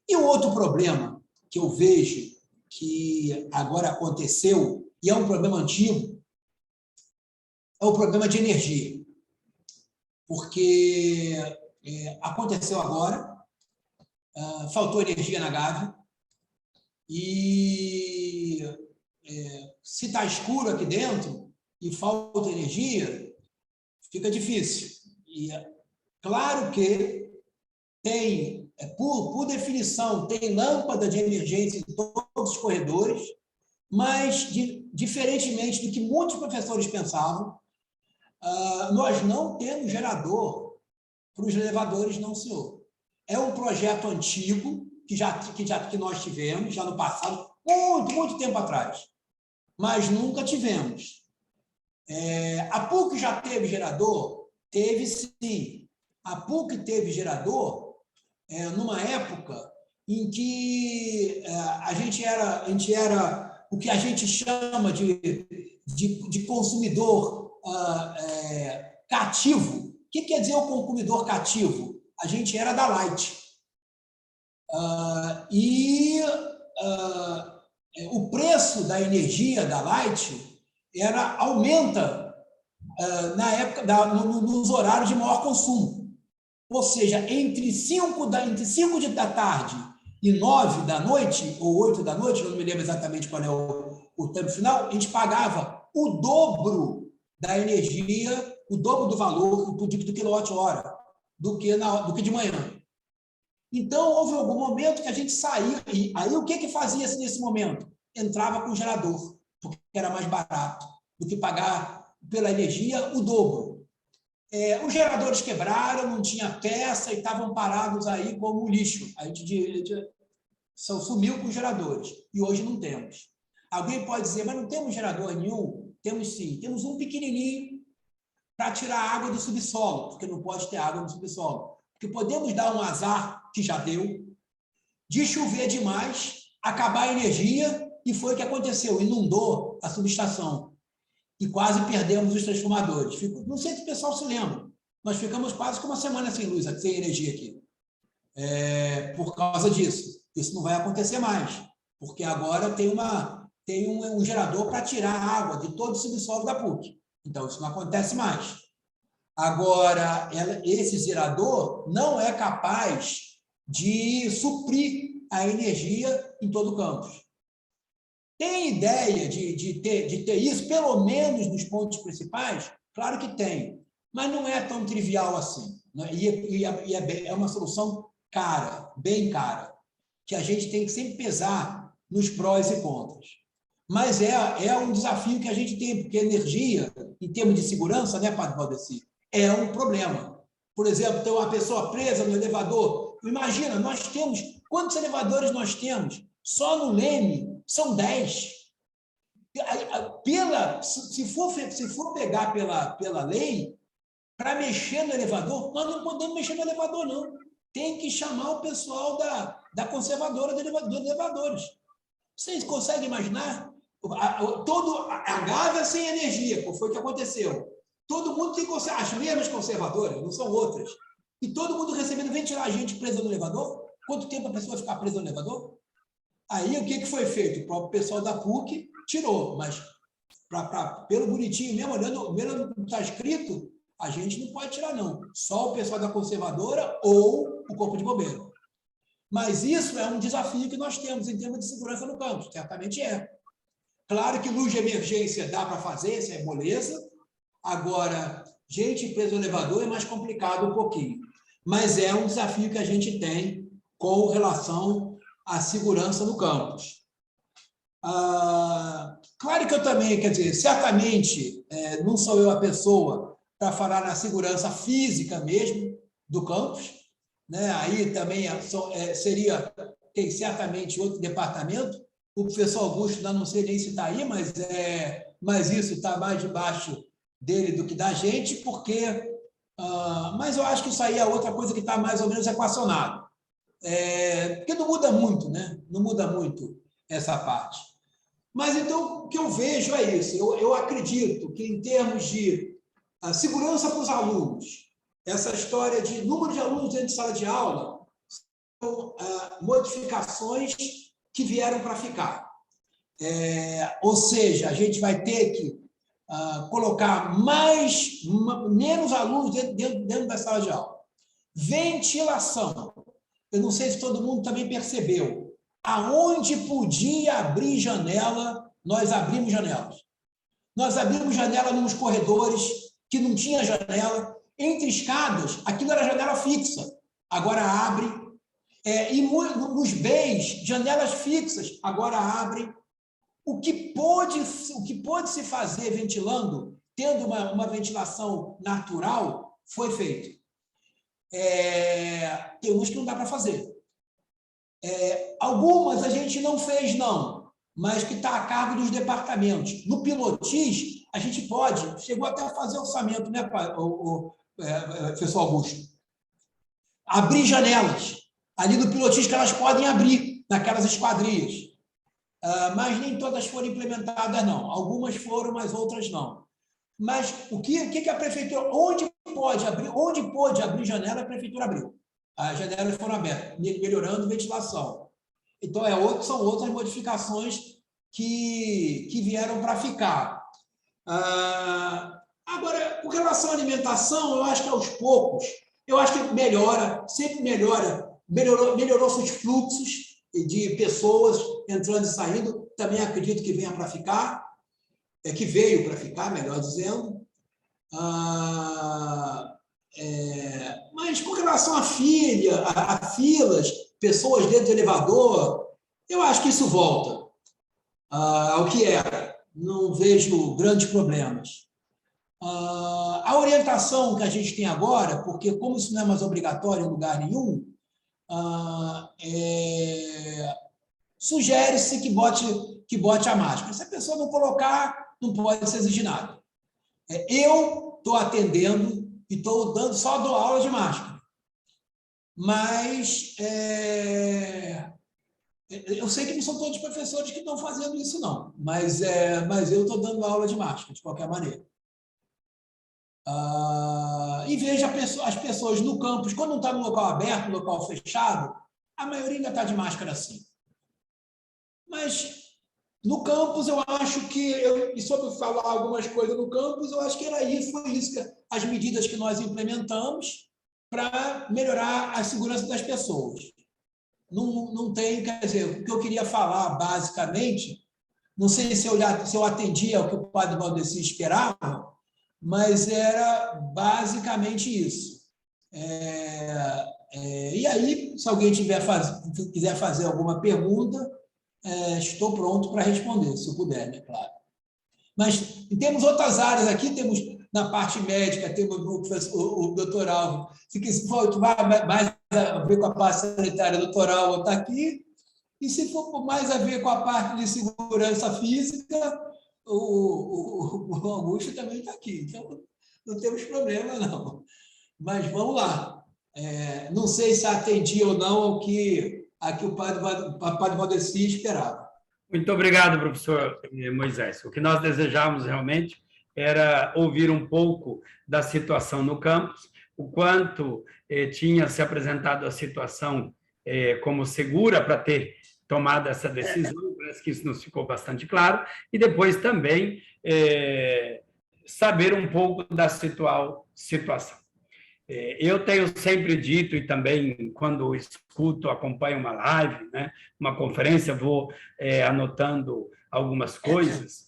E o outro problema que eu vejo que agora aconteceu, e é um problema antigo, é o problema de energia. Porque aconteceu agora, faltou energia na Gávea, e se está escuro aqui dentro e falta energia, fica difícil. E claro que tem, por definição, tem lâmpada de emergência em todos os corredores, mas, diferentemente do que muitos professores pensavam, nós não temos gerador para os elevadores, não, senhor. É um projeto antigo que nós tivemos, já no passado, muito tempo atrás, mas nunca tivemos. A PUC já teve gerador? Teve, sim. A PUC teve gerador numa época em que a gente era o que a gente chama de consumidor cativo. O que quer dizer o consumidor cativo? A gente era da Light. O preço da energia da Light aumenta na época nos horários de maior consumo. ou seja, entre 5 da tarde e 9 da noite, ou 8 da noite, eu não me lembro exatamente qual é o tempo final, a gente pagava o dobro da energia, o dobro do valor do quilowatt-hora do que de manhã. Então, houve algum momento que a gente saía, e aí o que fazia-se nesse momento? Entrava com o gerador, porque era mais barato do que pagar pela energia o dobro. Os geradores quebraram, não tinha peça e estavam parados aí como lixo. A gente sumiu com os geradores e hoje não temos. Alguém pode dizer, mas não temos gerador nenhum? Temos sim, temos um pequenininho para tirar água do subsolo, porque não pode ter água no subsolo. Porque podemos dar um azar, que já deu, de chover demais, acabar a energia, e foi o que aconteceu, inundou a subestação. E quase perdemos os transformadores. Não sei se o pessoal se lembra, nós ficamos quase com uma semana sem luz, sem energia aqui. Por causa disso. Isso não vai acontecer mais, porque agora tem um gerador para tirar a água de todo o subsolo da PUC. Então, isso não acontece mais. Agora, esse gerador não é capaz de suprir a energia em todo o campus. Tem ideia de ter isso, pelo menos nos pontos principais? Claro que tem, mas não é tão trivial assim. Né? E é uma solução cara, bem cara, que a gente tem que sempre pesar nos prós e contras. Mas é um desafio que a gente tem, porque a energia, em termos de segurança, né, Padre Valdeci, é um problema. Por exemplo, tem uma pessoa presa no elevador. Imagina, nós temos... Quantos elevadores nós temos? Só no Leme são 10. Se for pegar pela lei, para mexer no elevador, nós não podemos mexer no elevador, não. Tem que chamar o pessoal da conservadora dos elevadores. Vocês conseguem imaginar? A Gávea sem energia, qual foi o que aconteceu? Todo mundo tem as mesmas conservadoras, não são outras. E todo mundo recebendo, vem tirar a gente presa no elevador? Quanto tempo a pessoa vai ficar presa no elevador? Aí, o que foi feito? O próprio pessoal da PUC tirou, mas pelo bonitinho, mesmo olhando, mesmo não está escrito, a gente não pode tirar, não. Só o pessoal da conservadora ou o Corpo de Bombeiro. Mas isso é um desafio que nós temos em termos de segurança no campo, certamente é. Claro que luz de emergência dá para fazer, isso é moleza. Agora, gente presa no elevador é mais complicado um pouquinho. Mas é um desafio que a gente tem com relação à segurança no campus. Claro que eu também, quer dizer, certamente não sou eu a pessoa para falar na segurança física mesmo do campus, né? Aí também tem certamente outro departamento. O professor Augusto, não sei nem se está aí, mas isso está mais debaixo dele do que da gente, porque... mas eu acho que isso aí é outra coisa que está mais ou menos equacionado. Porque não muda muito, né? Não muda muito essa parte. Mas, então, o que eu vejo é isso. Eu acredito que, em termos de segurança para os alunos, essa história de número de alunos dentro de sala de aula são modificações que vieram para ficar. Ou seja, a gente vai ter que colocar menos alunos dentro da sala de aula. Ventilação. Eu não sei se todo mundo também percebeu. Aonde podia abrir janela, nós abrimos janelas. Nós abrimos janela nos corredores que não tinha janela. Entre escadas, aquilo era janela fixa. Agora abre. E nos Bs, janelas fixas, agora abre. O que pôde se fazer ventilando, tendo uma ventilação natural, foi feito. Tem uns que não dá para fazer. Algumas a gente não fez, não, mas que está a cargo dos departamentos. No Pilotis, a gente pode, chegou até a fazer orçamento, né, professor Augusto? Abrir janelas. Ali no Pilotis que elas podem abrir, naquelas esquadrias. Mas nem todas foram implementadas, não. Algumas foram, mas outras não. Mas o que a prefeitura... Onde pôde abrir janela, a prefeitura abriu. As janelas foram abertas, melhorando a ventilação. Então, são outras modificações que vieram para ficar. Agora, com relação à alimentação, eu acho que aos poucos Eu acho que melhora, sempre melhora, melhorou seus fluxos de pessoas entrando e saindo, também acredito que venha para ficar, que veio para ficar, melhor dizendo. Mas com relação a filas, pessoas dentro do elevador, eu acho que isso volta ao que era. Não vejo grandes problemas. A orientação que a gente tem agora, porque como isso não é mais obrigatório em lugar nenhum, sugere-se que bote a máscara. Se a pessoa não colocar, não pode se exigir nada. Eu estou atendendo e só dou aula de máscara. Mas eu sei que não são todos os professores que estão fazendo isso, não. Mas eu estou dando aula de máscara, de qualquer maneira. E veja as pessoas no campus, quando não está no local aberto, no local fechado, a maioria ainda está de máscara assim. Mas no campus, eu acho que, e sobre falar algumas coisas no campus, eu acho que foi isso, as medidas que nós implementamos para melhorar a segurança das pessoas. Não tem, quer dizer, o que eu queria falar, basicamente, não sei se eu atendia ao que o padre Valdeci esperava, mas era basicamente isso. E aí, se alguém quiser fazer alguma pergunta, estou pronto para responder, se eu puder, né, claro. Mas temos outras áreas aqui, temos na parte médica, temos o doutor Alvo. Se for mais a ver com a parte sanitária, o doutor Alvo está aqui. E se for mais a ver com a parte de segurança física, o Augusto também está aqui. Então, não temos problema, não. Mas vamos lá. Não sei se atendi ou não ao que o padre Valdeci esperava. Muito obrigado, professor Moisés. O que nós desejávamos realmente era ouvir um pouco da situação no campus, o quanto tinha se apresentado a situação como segura para ter tomado essa decisão, parece que isso nos ficou bastante claro, e depois também saber um pouco da situação. Eu tenho sempre dito, e também quando escuto, acompanho uma live, né, uma conferência, vou anotando algumas coisas,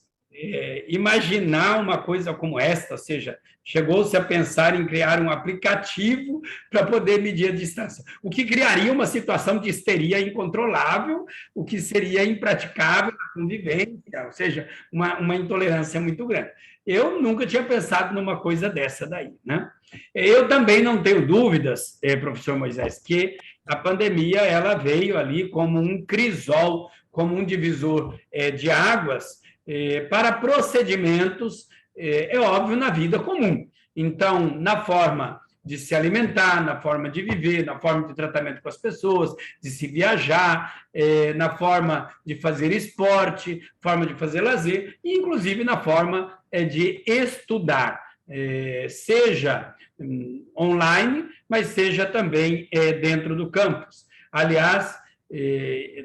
imaginar uma coisa como esta, ou seja, chegou-se a pensar em criar um aplicativo para poder medir a distância, o que criaria uma situação de histeria incontrolável, o que seria impraticável na convivência, ou seja, uma intolerância muito grande. Eu nunca tinha pensado numa coisa dessa daí, né? Eu também não tenho dúvidas, professor Moisés, que a pandemia ela veio ali como um crisol, como um divisor de águas para procedimentos, óbvio, na vida comum. Então, na forma de se alimentar, na forma de viver, na forma de tratamento com as pessoas, de se viajar, na forma de fazer esporte, forma de fazer lazer, e inclusive na forma de estudar, seja online, mas seja também dentro do campus. Aliás,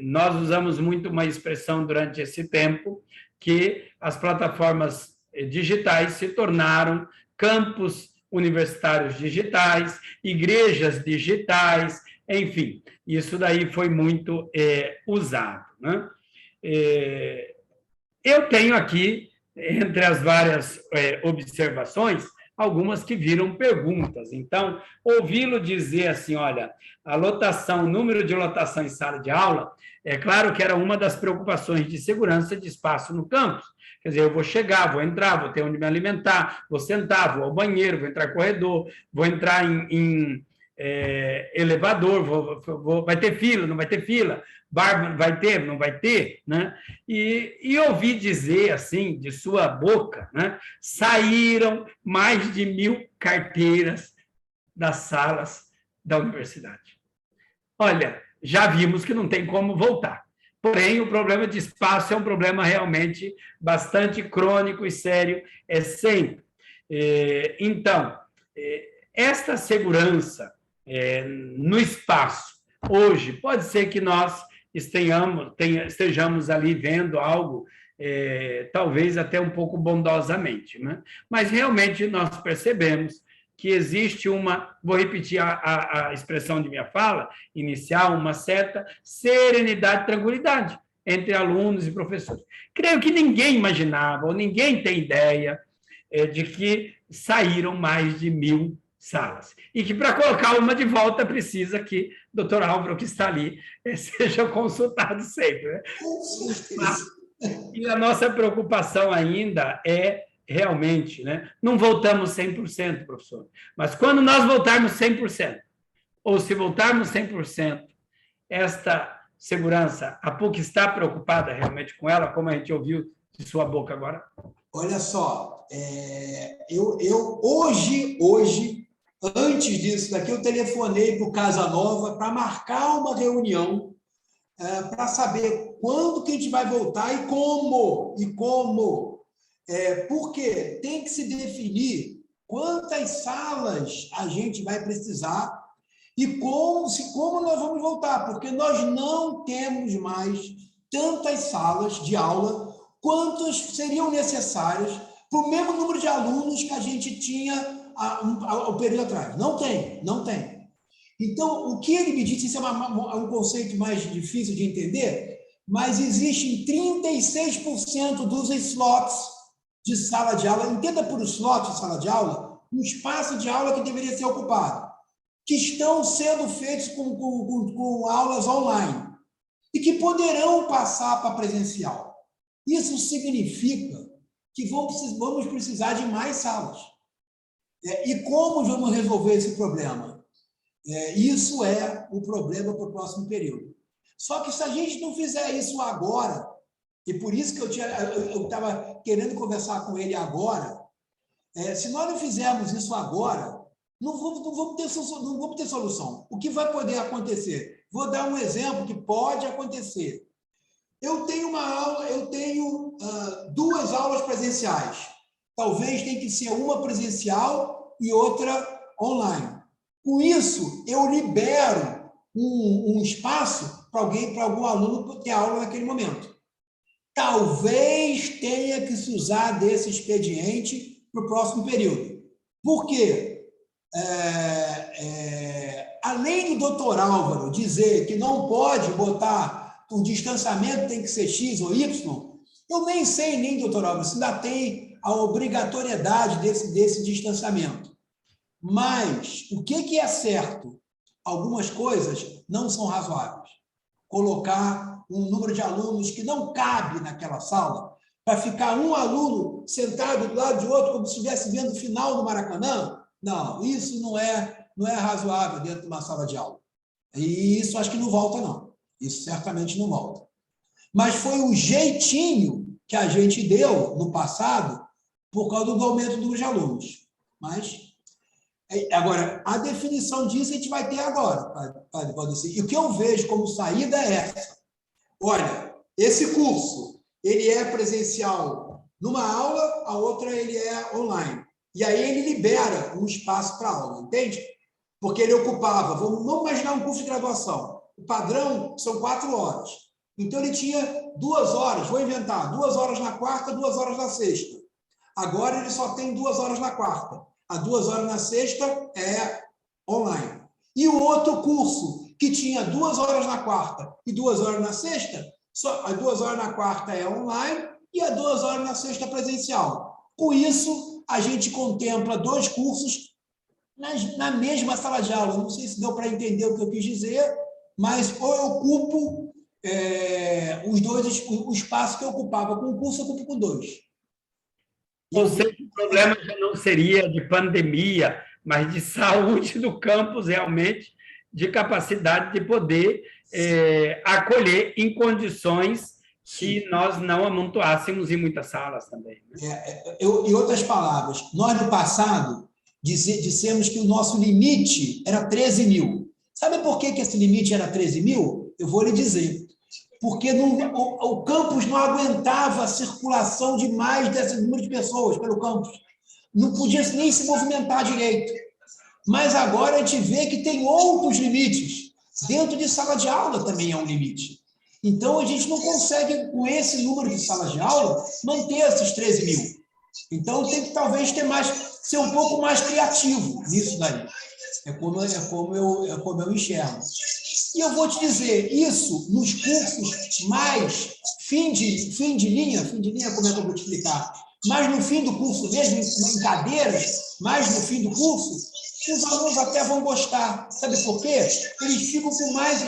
nós usamos muito uma expressão durante esse tempo, que as plataformas digitais se tornaram campus universitários digitais, igrejas digitais, enfim, isso daí foi muito usado, né? Eu tenho aqui, entre as várias observações, algumas que viram perguntas. Então, ouvi-lo dizer assim, olha, a lotação, o número de lotação em sala de aula, é claro que era uma das preocupações de segurança de espaço no campus. Quer dizer, eu vou chegar, vou entrar, vou ter onde me alimentar, vou sentar, vou ao banheiro, vou entrar em corredor, vou entrar em elevador, vai ter fila, não vai ter fila, bar vai ter, não vai ter, né? E ouvi dizer, assim, de sua boca, né? Saíram mais de 1.000 carteiras das salas da universidade. Olha, já vimos que não tem como voltar. Porém, o problema de espaço é um problema realmente bastante crônico e sério, sempre. Então, esta segurança no espaço, hoje, pode ser que nós estejamos ali vendo algo, talvez até um pouco bondosamente, né? Mas realmente nós percebemos que existe vou repetir a expressão de minha fala inicial, uma certa serenidade, tranquilidade entre alunos e professores. Creio que ninguém imaginava, ou ninguém tem ideia de que saíram mais de 1.000 salas. E que, para colocar uma de volta, precisa que o doutor Álvaro, que está ali, seja consultado sempre. Né? E a nossa preocupação ainda é realmente, né? Não voltamos 100%, professor, mas quando nós voltarmos 100%, ou se voltarmos 100%, esta segurança, a PUC está preocupada realmente com ela, como a gente ouviu de sua boca agora? Olha só, hoje, antes disso daqui, eu telefonei para o Casanova para marcar uma reunião para saber quando que a gente vai voltar e como. Porque tem que se definir quantas salas a gente vai precisar e como nós vamos voltar, porque nós não temos mais tantas salas de aula quantas seriam necessárias para o mesmo número de alunos que a gente tinha ao período atrás. Não tem. Então, o que ele me disse, isso é um conceito mais difícil de entender, mas existem 36% dos slots de sala de aula, entenda por slot de sala de aula, um espaço de aula que deveria ser ocupado, que estão sendo feitos com aulas online e que poderão passar para presencial. Isso significa que vamos precisar de mais salas. E como vamos resolver esse problema? Isso é o problema para o próximo período. Só que se a gente não fizer isso agora, e por isso que eu estava querendo conversar com ele agora, se nós não fizermos isso agora, não vamos ter solução. O que vai poder acontecer? Vou dar um exemplo que pode acontecer. Eu tenho duas aulas presenciais. Talvez tenha que ser uma presencial e outra online. Com isso, eu libero um espaço para algum aluno ter aula naquele momento. Talvez tenha que se usar desse expediente para o próximo período. Por quê? Além do doutor Álvaro dizer que não pode botar o distanciamento, tem que ser X ou Y, eu nem sei, doutor Álvaro, se ainda tem a obrigatoriedade desse distanciamento. Mas o que é certo? Algumas coisas não são razoáveis. Colocar um número de alunos que não cabe naquela sala, para ficar um aluno sentado do lado de outro, como se estivesse vendo o final do Maracanã? Não, isso não é razoável dentro de uma sala de aula. E isso acho que não volta, não. Isso certamente não volta. Mas foi o jeitinho que a gente deu no passado por causa do aumento do número de alunos. Mas, agora, a definição disso a gente vai ter agora. E o que eu vejo como saída é essa. Olha, esse curso, ele é presencial numa aula, a outra ele é online. E aí ele libera um espaço para aula, entende? Porque ele ocupava, vamos imaginar um curso de graduação. O padrão são 4 horas. Então ele tinha 2 horas, vou inventar, 2 horas na quarta, 2 horas na sexta. Agora ele só tem 2 horas na quarta. As 2 horas na sexta é online. E o outro curso, que tinha 2 horas na quarta e 2 horas na sexta, as 2 horas na quarta é online e as 2 horas na sexta é presencial. Com isso, a gente contempla 2 cursos na mesma sala de aula. Não sei se deu para entender o que eu quis dizer, mas ou eu ocupo o espaço que eu ocupava com um curso, eu ocupo com 2. Ou seja, o problema já não seria de pandemia, mas de saúde do campus, realmente, de capacidade de poder acolher em condições que nós não amontoássemos em muitas salas também. Né? Em outras palavras, nós no passado dissemos que o nosso limite era 13.000. Sabe por que esse limite era 13.000? Eu vou lhe dizer. Porque o campus não aguentava a circulação de mais desse número de pessoas pelo campus. Não podia nem se movimentar direito. Mas agora a gente vê que tem outros limites. Dentro de sala de aula também é um limite. Então, a gente não consegue, com esse número de salas de aula, manter esses 13.000. Então, tem que talvez ser um pouco mais criativo nisso daí. É como eu enxergo. E eu vou te dizer, isso nos cursos mais fim de linha, como é que eu vou te explicar? Mas no fim do curso mesmo, em cadeiras, mais no fim do curso, os alunos até vão gostar. Sabe por quê? Eles ficam com mais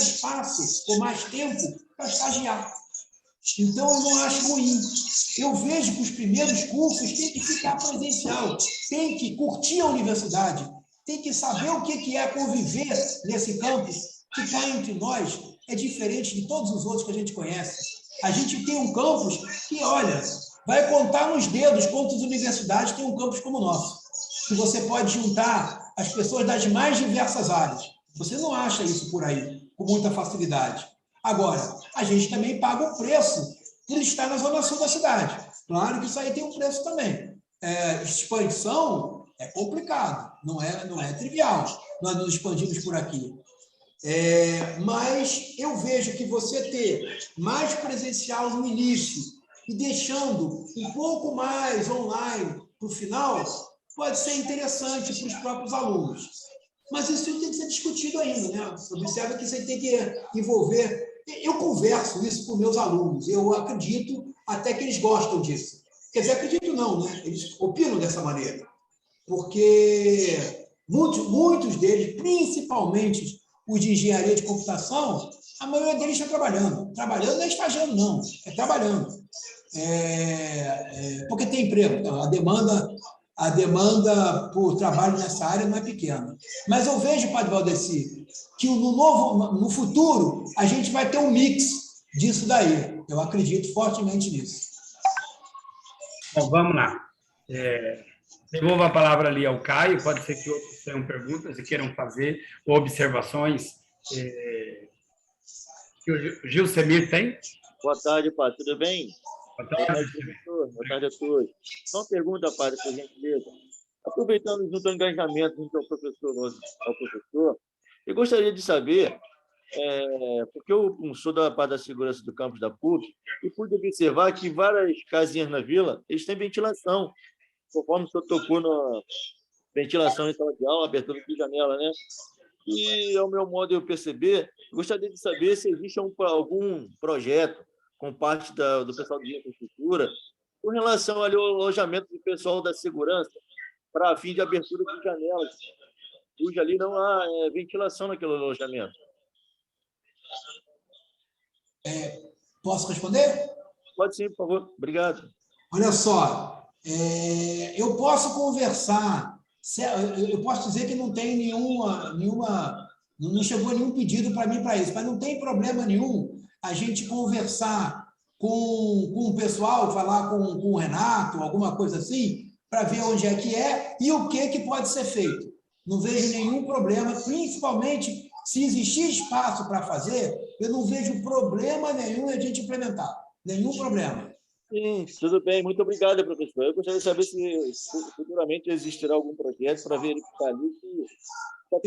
espaço, com mais tempo para estagiar. Então, eu não acho ruim. Eu vejo que os primeiros cursos têm que ficar presencial, tem que curtir a universidade, tem que saber o que é conviver nesse campus que cá entre nós é diferente de todos os outros que a gente conhece. A gente tem um campus que, olha, vai contar nos dedos quantas universidades tem um campus como o nosso, que você pode juntar as pessoas das mais diversas áreas. Você não acha isso por aí, com muita facilidade. Agora, a gente também paga o preço por estar na zona sul da cidade. Claro que isso aí tem um preço também. Expansão é complicado, não é trivial. Nós nos expandimos por aqui. Mas eu vejo que você ter mais presencial no início e deixando um pouco mais online para o final, pode ser interessante para os próprios alunos. Mas isso tem que ser discutido ainda, né? Observa que você tem que envolver. Eu converso isso com meus alunos, eu acredito até que eles gostam disso. Quer dizer, acredito não, né? Eles opinam dessa maneira. Porque muitos deles, principalmente os de engenharia de computação, a maioria deles está trabalhando. Trabalhando não é estagiando, não, é trabalhando. Porque tem emprego. Então, a demanda por trabalho nessa área não é pequena. Mas eu vejo, Padre Valdeci, que no futuro a gente vai ter um mix disso daí. Eu acredito fortemente nisso. Bom, vamos lá. Devolvo a palavra ali ao Caio, pode ser que outros tenham perguntas e queiram fazer ou observações que o Gil Semir tem. Boa tarde, padre, tudo bem? Boa tarde. Boa tarde a todos. Só uma pergunta, padre, por gentileza. Aproveitando junto ao engajamento junto ao professor, eu gostaria de saber, porque eu sou da parte da segurança do campus da PUC, e pude observar que várias casinhas na vila, eles têm ventilação, conforme o senhor tocou na ventilação em sala de aula, abertura de janela, né? E, ao meu modo de eu perceber, eu gostaria de saber se existe algum projeto com parte do pessoal de infraestrutura com relação ali ao alojamento do pessoal da segurança para fim de abertura de janelas, cuja ali não há ventilação naquele alojamento. Posso responder? Pode sim, por favor. Obrigado. Olha só, eu posso conversar, eu posso dizer que não tem não chegou nenhum pedido para mim para isso, mas não tem problema nenhum a gente conversar com o pessoal, falar com o Renato, alguma coisa assim, para ver onde é que e o que pode ser feito. Não vejo nenhum problema, principalmente se existir espaço para fazer, eu não vejo problema nenhum em a gente implementar. Nenhum problema. Sim, tudo bem. Muito obrigado, professor. Eu gostaria de saber se futuramente existirá algum projeto para verificar ali que só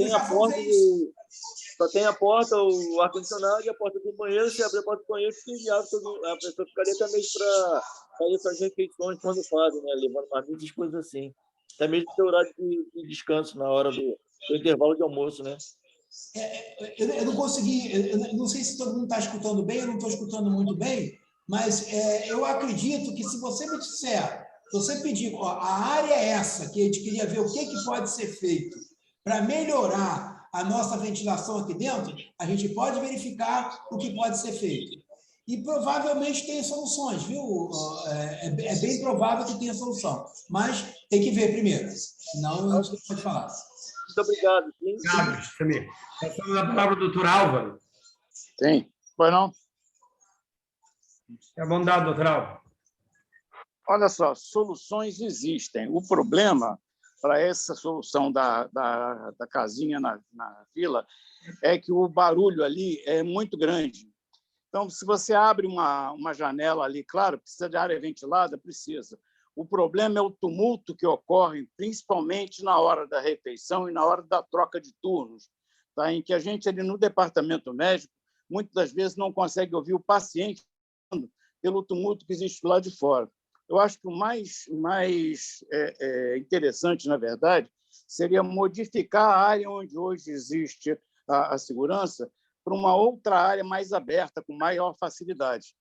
tem a porta, o ar-condicionado e a porta do banheiro. Se abrir a porta do banheiro, fica inviável, a pessoa ficaria também para fazer suas refeições quando fazem, né? Levando marmitas e coisas assim. Até mesmo ter horário de descanso na hora do intervalo de almoço, né? Eu não consegui, eu não sei se todo mundo está escutando bem, eu não estou escutando muito bem, mas eu acredito que se você me disser, se você pedir, a área é essa, que a gente queria ver o que pode ser feito para melhorar a nossa ventilação aqui dentro, a gente pode verificar o que pode ser feito. E provavelmente tem soluções, viu? É bem provável que tenha solução, mas tem que ver primeiro, senão a gente não pode falar. Muito obrigado. Obrigado, Samir. Passamos a palavra ao doutor Álvaro. Sim. Pois não? É bondade, doutor Álvaro. Olha só, soluções existem. O problema para essa solução da casinha na vila é que o barulho ali é muito grande. Então, se você abre uma janela ali, claro, precisa de área ventilada, precisa. O problema é o tumulto que ocorre, principalmente na hora da refeição e na hora da troca de turnos, tá? Em que a gente, ali no departamento médico, muitas das vezes não consegue ouvir o paciente pelo tumulto que existe lá de fora. Eu acho que o mais interessante, na verdade, seria modificar a área onde hoje existe a segurança para uma outra área mais aberta, com maior facilidade.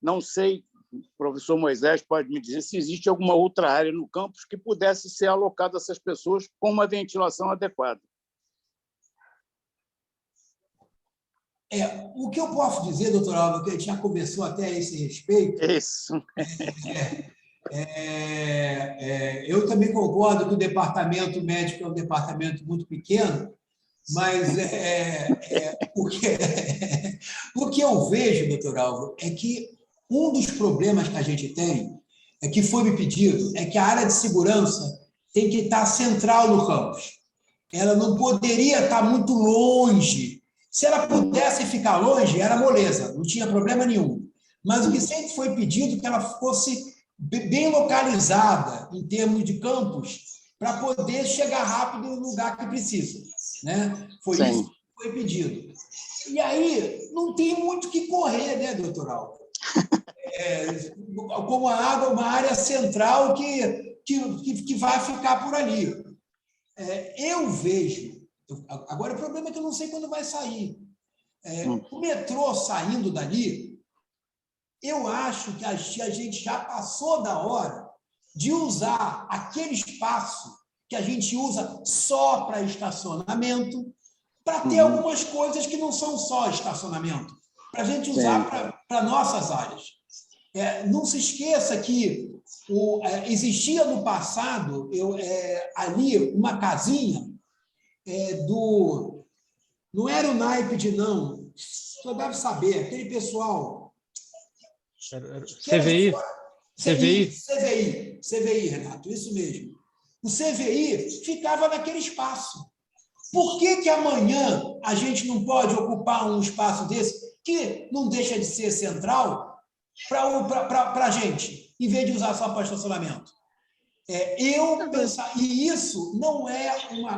Não sei, o professor Moisés pode me dizer se existe alguma outra área no campus que pudesse ser alocada a essas pessoas com uma ventilação adequada. O que eu posso dizer, doutor Álvaro, que a gente já conversou até a esse respeito. Isso. Eu também concordo que o departamento médico é um departamento muito pequeno, mas o que eu vejo, doutor Álvaro, é que um dos problemas que a gente tem, que foi me pedido, é que a área de segurança tem que estar central no campus. Ela não poderia estar muito longe. Se ela pudesse ficar longe, era moleza, não tinha problema nenhum. Mas o que sempre foi pedido é que ela fosse bem localizada em termos de campus para poder chegar rápido no lugar que precisa, né? Foi Sim. Isso que foi pedido. E aí não tem muito o que correr, né, doutor Álvaro? Como a água, uma área central que vai ficar por ali. Eu vejo. Agora, o problema é que eu não sei quando vai sair. O metrô saindo dali, eu acho que a gente já passou da hora de usar aquele espaço que a gente usa só para estacionamento, para ter algumas coisas que não são só estacionamento, para a gente usar para nossas áreas. Não se esqueça que existia no passado ali uma casinha não era o naipe não, só deve saber, aquele pessoal... CVI, Renato, isso mesmo. O CVI ficava naquele espaço. Por que amanhã a gente não pode ocupar um espaço desse, que não deixa de ser central, para a gente, em vez de usar só para estacionamento? E isso não é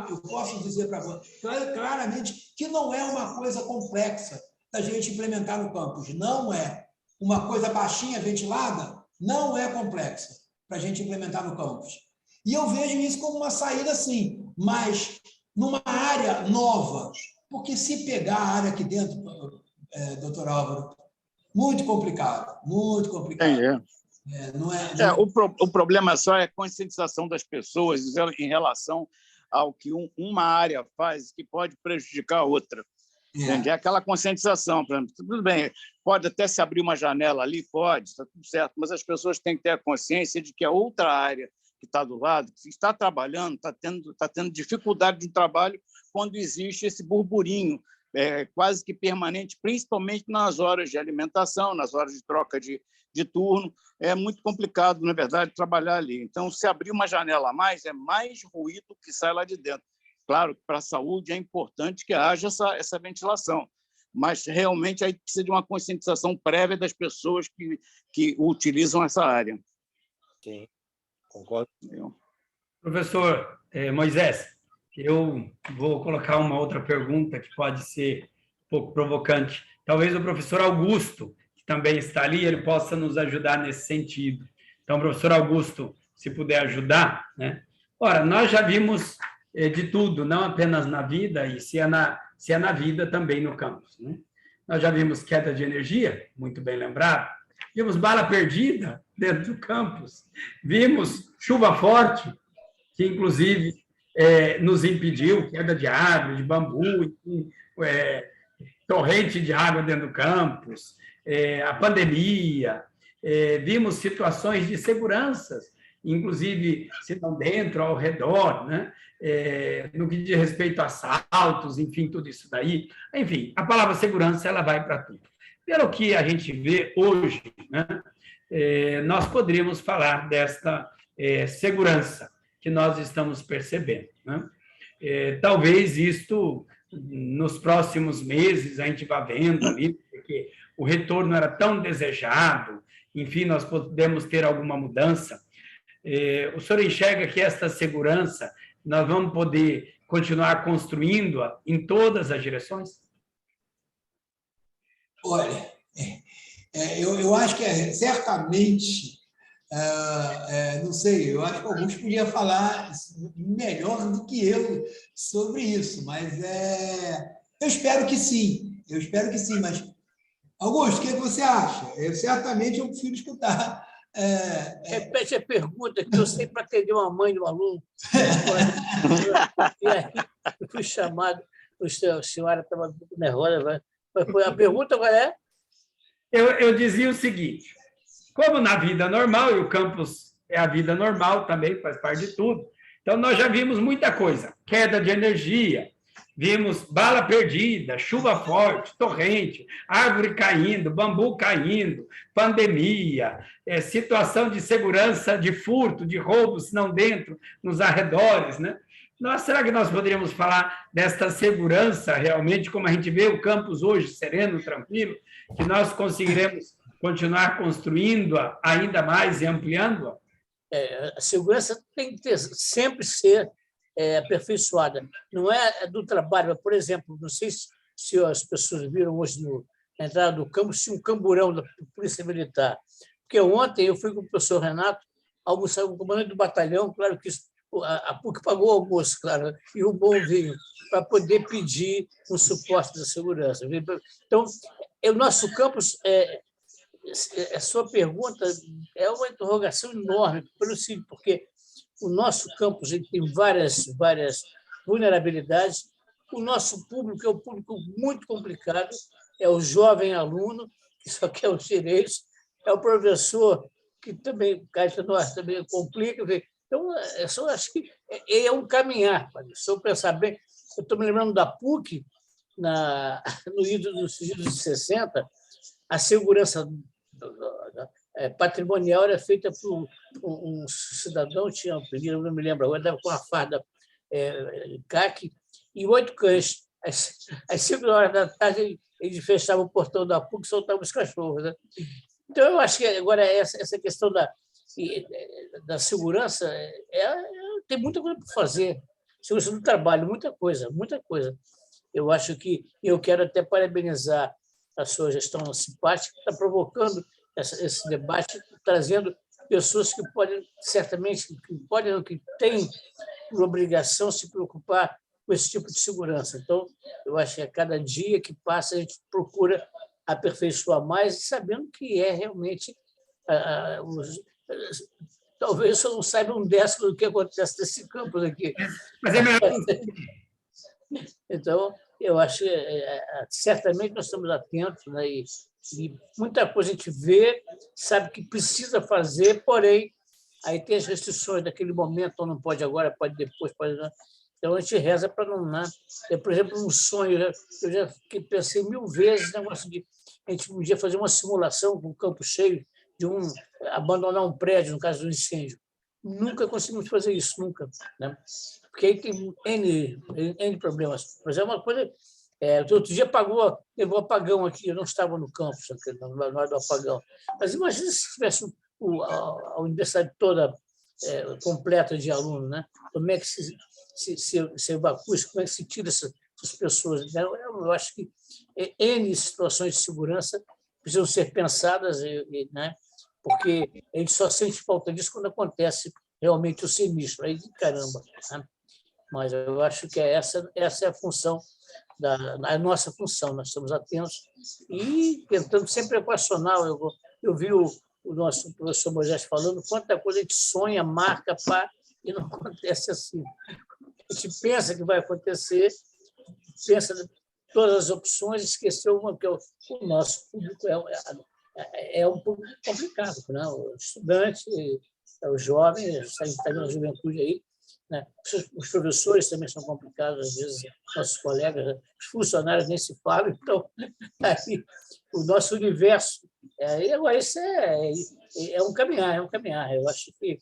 eu posso dizer para você claramente que não é uma coisa complexa da gente implementar no campus. Não é. Uma coisa baixinha, ventilada, não é complexa para a gente implementar no campus. E eu vejo isso como uma saída, sim, mas numa área nova, porque se pegar a área aqui dentro, doutor Álvaro, muito complicado, muito complicado. O problema só é a conscientização das pessoas em relação ao que uma área faz que pode prejudicar a outra. É aquela conscientização. Por exemplo, tudo bem, pode até se abrir uma janela ali, pode, está tudo certo, mas as pessoas têm que ter a consciência de que a outra área que está do lado, que está trabalhando, está tendo dificuldade de trabalho quando existe esse burburinho quase que permanente, principalmente nas horas de alimentação, nas horas de troca de turno. É muito complicado, na verdade, trabalhar ali. Então, se abrir uma janela a mais, é mais ruído que sai lá de dentro. Claro que para a saúde é importante que haja essa ventilação, mas realmente aí precisa de uma conscientização prévia das pessoas que utilizam essa área. Sim, concordo. Professor Moisés, eu vou colocar uma outra pergunta que pode ser um pouco provocante. Talvez o professor Augusto, que também está ali, ele possa nos ajudar nesse sentido. Então, professor Augusto, se puder ajudar, né? Ora, nós já vimos de tudo, não apenas na vida, e se é na vida também no campus, né? Nós já vimos queda de energia, muito bem lembrado, vimos bala perdida dentro do campus, vimos chuva forte, que inclusive nos impediu, queda de árvore, de bambu, enfim, torrente de água dentro do campus, a pandemia, vimos situações de segurança, inclusive, se não dentro, ao redor, né? No que diz respeito a assaltos, enfim, tudo isso daí. Enfim, a palavra segurança ela vai para tudo. Pelo que a gente vê hoje, né? Nós poderíamos falar desta segurança que nós estamos percebendo, né? Talvez isto, nos próximos meses, a gente vá vendo ali, porque o retorno era tão desejado, enfim, nós podemos ter alguma mudança. O senhor enxerga que esta segurança nós vamos poder continuar construindo-a em todas as direções? Olha, eu acho que certamente Não sei, eu acho que alguns podiam falar melhor do que eu sobre isso, mas eu espero que sim, mas, Augusto, o que você acha? Certamente eu prefiro escutar. Repete a pergunta, que eu sempre atendi uma mãe de um aluno, e aí eu fui chamado, a senhora estava um pouco nervosa, mas a pergunta agora é? Eu dizia o seguinte, como na vida normal, e o campus é a vida normal também, faz parte de tudo, então nós já vimos muita coisa, queda de energia, vimos bala perdida, chuva forte, torrente, árvore caindo, bambu caindo, pandemia, situação de segurança, de furto, de roubos, não dentro, nos arredores, né? Será que nós poderíamos falar desta segurança realmente, como a gente vê o campus hoje, sereno, tranquilo, que nós conseguiremos continuar construindo-a ainda mais e ampliando-a? A segurança tem que sempre ser aperfeiçoada. Não é do trabalho. Por exemplo, não sei se as pessoas viram hoje na entrada do campus, tinha um camburão da Polícia Militar. Porque ontem eu fui com o professor Renato almoçar com o comandante do batalhão, claro que a PUC pagou o almoço, claro, e um bom vinho, para poder pedir um suporte da segurança. Então, o nosso campus, a sua pergunta é uma interrogação enorme, porque o nosso campus tem várias vulnerabilidades. O nosso público é um público muito complicado, é o jovem aluno, que só quer os direitos, é o professor, que também, nós também complica. Então, eu acho que é um caminhar. Se eu pensar bem, eu estou me lembrando da PUC, nos idos de 60, a segurança patrimonial era feita por um cidadão, tinha um apelido, não me lembro agora, estava com uma farda caque e 8 cães. Às 5 horas da tarde, ele fechava o portão da PUC e soltava os cachorros. Né? Então, eu acho que agora essa questão da segurança tem muita coisa para fazer. Segurança do trabalho, muita coisa, muita coisa. Eu acho que eu quero até parabenizar a sua gestão simpática, que está provocando esse debate, trazendo pessoas que podem, certamente, que têm por obrigação se preocupar com esse tipo de segurança. Então, eu acho que a cada dia que passa, a gente procura aperfeiçoar mais, sabendo que realmente... talvez eu não saiba um décimo do que acontece nesse campus aqui. Mas é melhor. Então, eu acho que certamente nós estamos atentos, né? E muita coisa a gente vê, sabe que precisa fazer, porém, aí tem as restrições daquele momento, ou não pode agora, pode depois, pode não. Então, a gente reza para não... Né? Por exemplo, um sonho, eu já pensei 1000 vezes no negócio de a gente um dia fazer uma simulação com o campo cheio, de abandonar um prédio, no caso do incêndio. Nunca conseguimos fazer isso, nunca. Né? Porque aí tem N problemas. Por exemplo, uma coisa... outro dia levou apagão aqui, eu não estava no campus, na hora do apagão. Mas imagina se tivesse a universidade toda completa de alunos, né? Como é que se evacua, como é que se tira essas pessoas? Eu acho que N situações de segurança precisam ser pensadas, né? Porque a gente só sente falta disso quando acontece realmente o sinistro. Aí, caramba! Né? Mas eu acho que essa é a função, a nossa função. Nós estamos atentos e tentando sempre equacionar. Eu vi o nosso professor Moisés falando quanta coisa a gente sonha, marca, e não acontece assim. A gente pensa que vai acontecer, pensa todas as opções, esqueceu uma, que o nosso público é um pouco complicado, né? O estudante, o jovem, está vendo a juventude aí, né? Os professores também são complicados, às vezes, nossos colegas, os funcionários nem se falam, então, aí, o nosso universo. E agora, isso é um caminhar, Eu acho que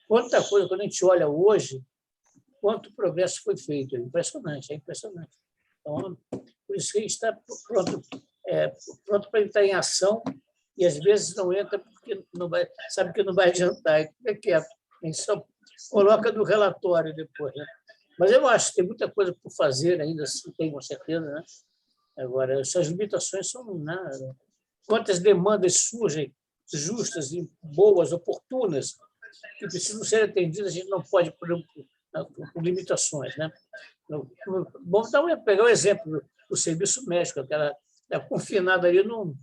quanta coisa, quando a gente olha hoje, quanto progresso foi feito, é impressionante. Então, por isso que a gente está pronto para entrar em ação e, às vezes, não entra porque sabe que não vai adiantar, e fica quieto. A gente só coloca no relatório depois. Né? Mas eu acho que tem muita coisa por fazer ainda, assim, tem com certeza. Né? Agora, essas limitações são... Né? Quantas demandas surgem justas e boas, oportunas, que precisam ser atendidas, a gente não pode por limitações, né? Vamos pegar o exemplo do serviço médico, aquela confinada ali num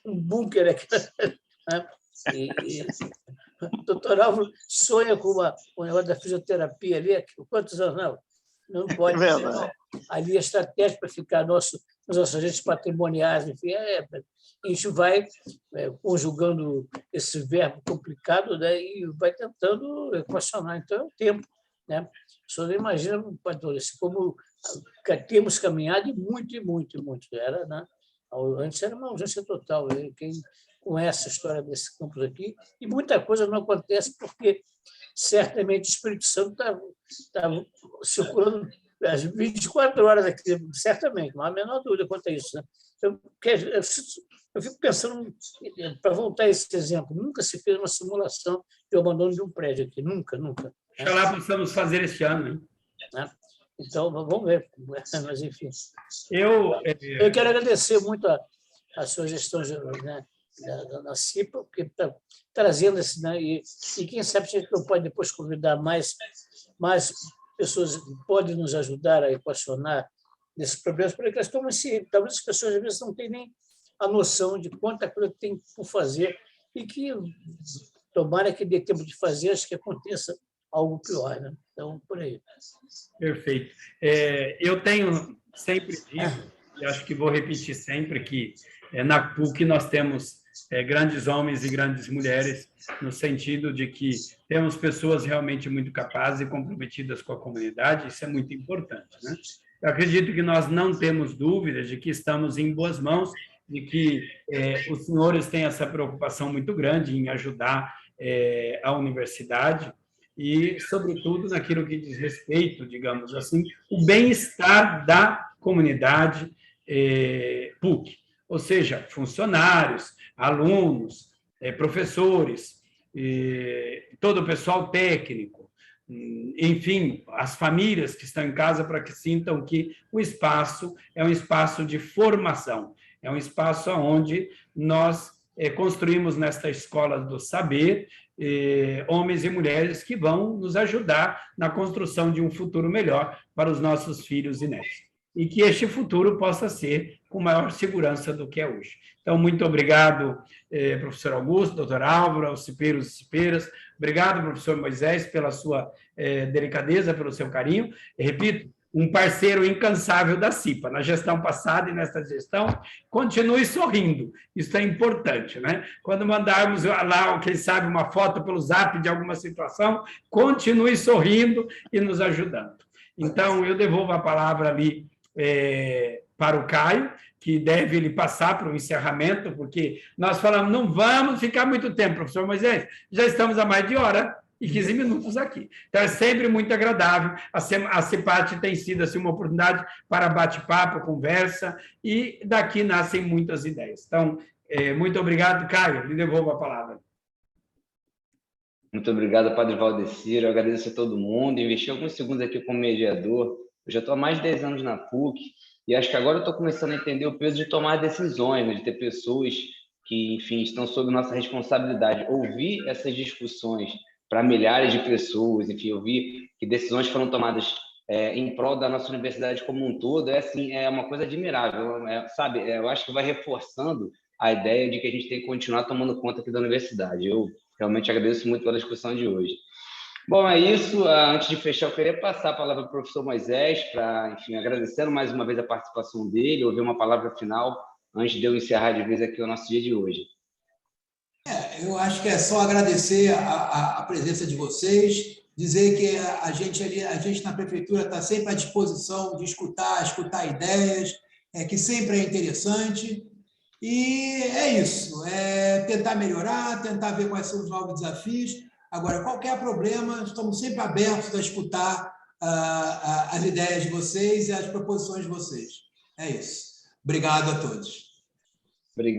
bunker, né? E o doutor Álvaro sonha com o negócio da fisioterapia ali, quantos anos? Não pode. Não. Ali a estratégia para ficar nos nossos agentes patrimoniais, enfim, a gente vai conjugando esse verbo complicado, né, e vai tentando equacionar. Então, é o tempo. Né? O senhor imagina, como temos caminhado muito. Era, né? Antes era uma urgência total. Quem conhece a história desse campus aqui, e muita coisa não acontece porque certamente o Espírito Santo está circulando as 24 horas aqui, certamente, não há a menor dúvida quanto a isso. Né? Eu fico pensando, para voltar a esse exemplo, nunca se fez uma simulação de abandono de um prédio aqui, nunca. Oxalá possamos fazer este ano, hein? Né? Então, vamos ver, mas enfim. Eu quero agradecer muito a sua gestão, né, da CIPA, porque está trazendo esse, né, e quem sabe a gente não pode depois convidar mais pessoas que podem nos ajudar a equacionar esses problemas, porque talvez as pessoas às vezes não têm nem a noção de quanta coisa tem por fazer e que tomara que dê tempo de fazer, acho que aconteça algo pior, né? Então, por aí. Perfeito. Eu tenho sempre dito, e acho que vou repetir sempre, que na PUC nós temos grandes homens e grandes mulheres, no sentido de que temos pessoas realmente muito capazes e comprometidas com a comunidade, isso é muito importante, né? Eu acredito que nós não temos dúvidas de que estamos em boas mãos, de que os senhores têm essa preocupação muito grande em ajudar a universidade e, sobretudo, naquilo que diz respeito, digamos assim, o bem-estar da comunidade PUC, ou seja, funcionários, alunos, professores, todo o pessoal técnico, enfim, as famílias que estão em casa, para que sintam que o espaço é um espaço de formação, é um espaço onde nós construímos nesta escola do saber homens e mulheres que vão nos ajudar na construção de um futuro melhor para os nossos filhos e netos. E que este futuro possa ser com maior segurança do que é hoje. Então, muito obrigado, professor Augusto, doutor Álvaro, aos cipeiros e cipeiras. Obrigado, professor Moisés, pela sua delicadeza, pelo seu carinho. E, repito, um parceiro incansável da CIPA, na gestão passada e nesta gestão, continue sorrindo, isso é importante, né? Quando mandarmos lá, quem sabe, uma foto pelo Zap de alguma situação, continue sorrindo e nos ajudando. Então, eu devolvo a palavra ali para o Caio, que deve lhe passar para o encerramento, porque nós falamos, não vamos ficar muito tempo, professor Moisés, já estamos há mais de hora e 15 minutos aqui. Então, é sempre muito agradável. A CIPAT tem sido assim, uma oportunidade para bate-papo, conversa, e daqui nascem muitas ideias. Então, muito obrigado, Caio, lhe devolvo a palavra. Muito obrigado, Padre Valdecir. Eu agradeço a todo mundo. Investi alguns segundos aqui como mediador. Eu já estou há mais de 10 anos na PUC, e acho que agora eu estou começando a entender o peso de tomar decisões, né? De ter pessoas que, enfim, estão sob nossa responsabilidade. Ouvir essas discussões para milhares de pessoas, enfim, eu vi que decisões foram tomadas em prol da nossa universidade como um todo, assim, é uma coisa admirável, sabe? Eu acho que vai reforçando a ideia de que a gente tem que continuar tomando conta aqui da universidade. Eu realmente agradeço muito pela discussão de hoje. Bom, é isso. Antes de fechar, eu queria passar a palavra para o professor Moisés, para, enfim, agradecendo mais uma vez a participação dele, ouvir uma palavra final, antes de eu encerrar de vez aqui o nosso dia de hoje. Eu acho que é só agradecer a presença de vocês, dizer que a gente na prefeitura está sempre à disposição de escutar ideias, que sempre é interessante, e é isso, tentar melhorar, tentar ver quais são os novos desafios. Agora, qualquer problema, estamos sempre abertos a escutar as ideias de vocês e as proposições de vocês. É isso. Obrigado a todos. Obrigado.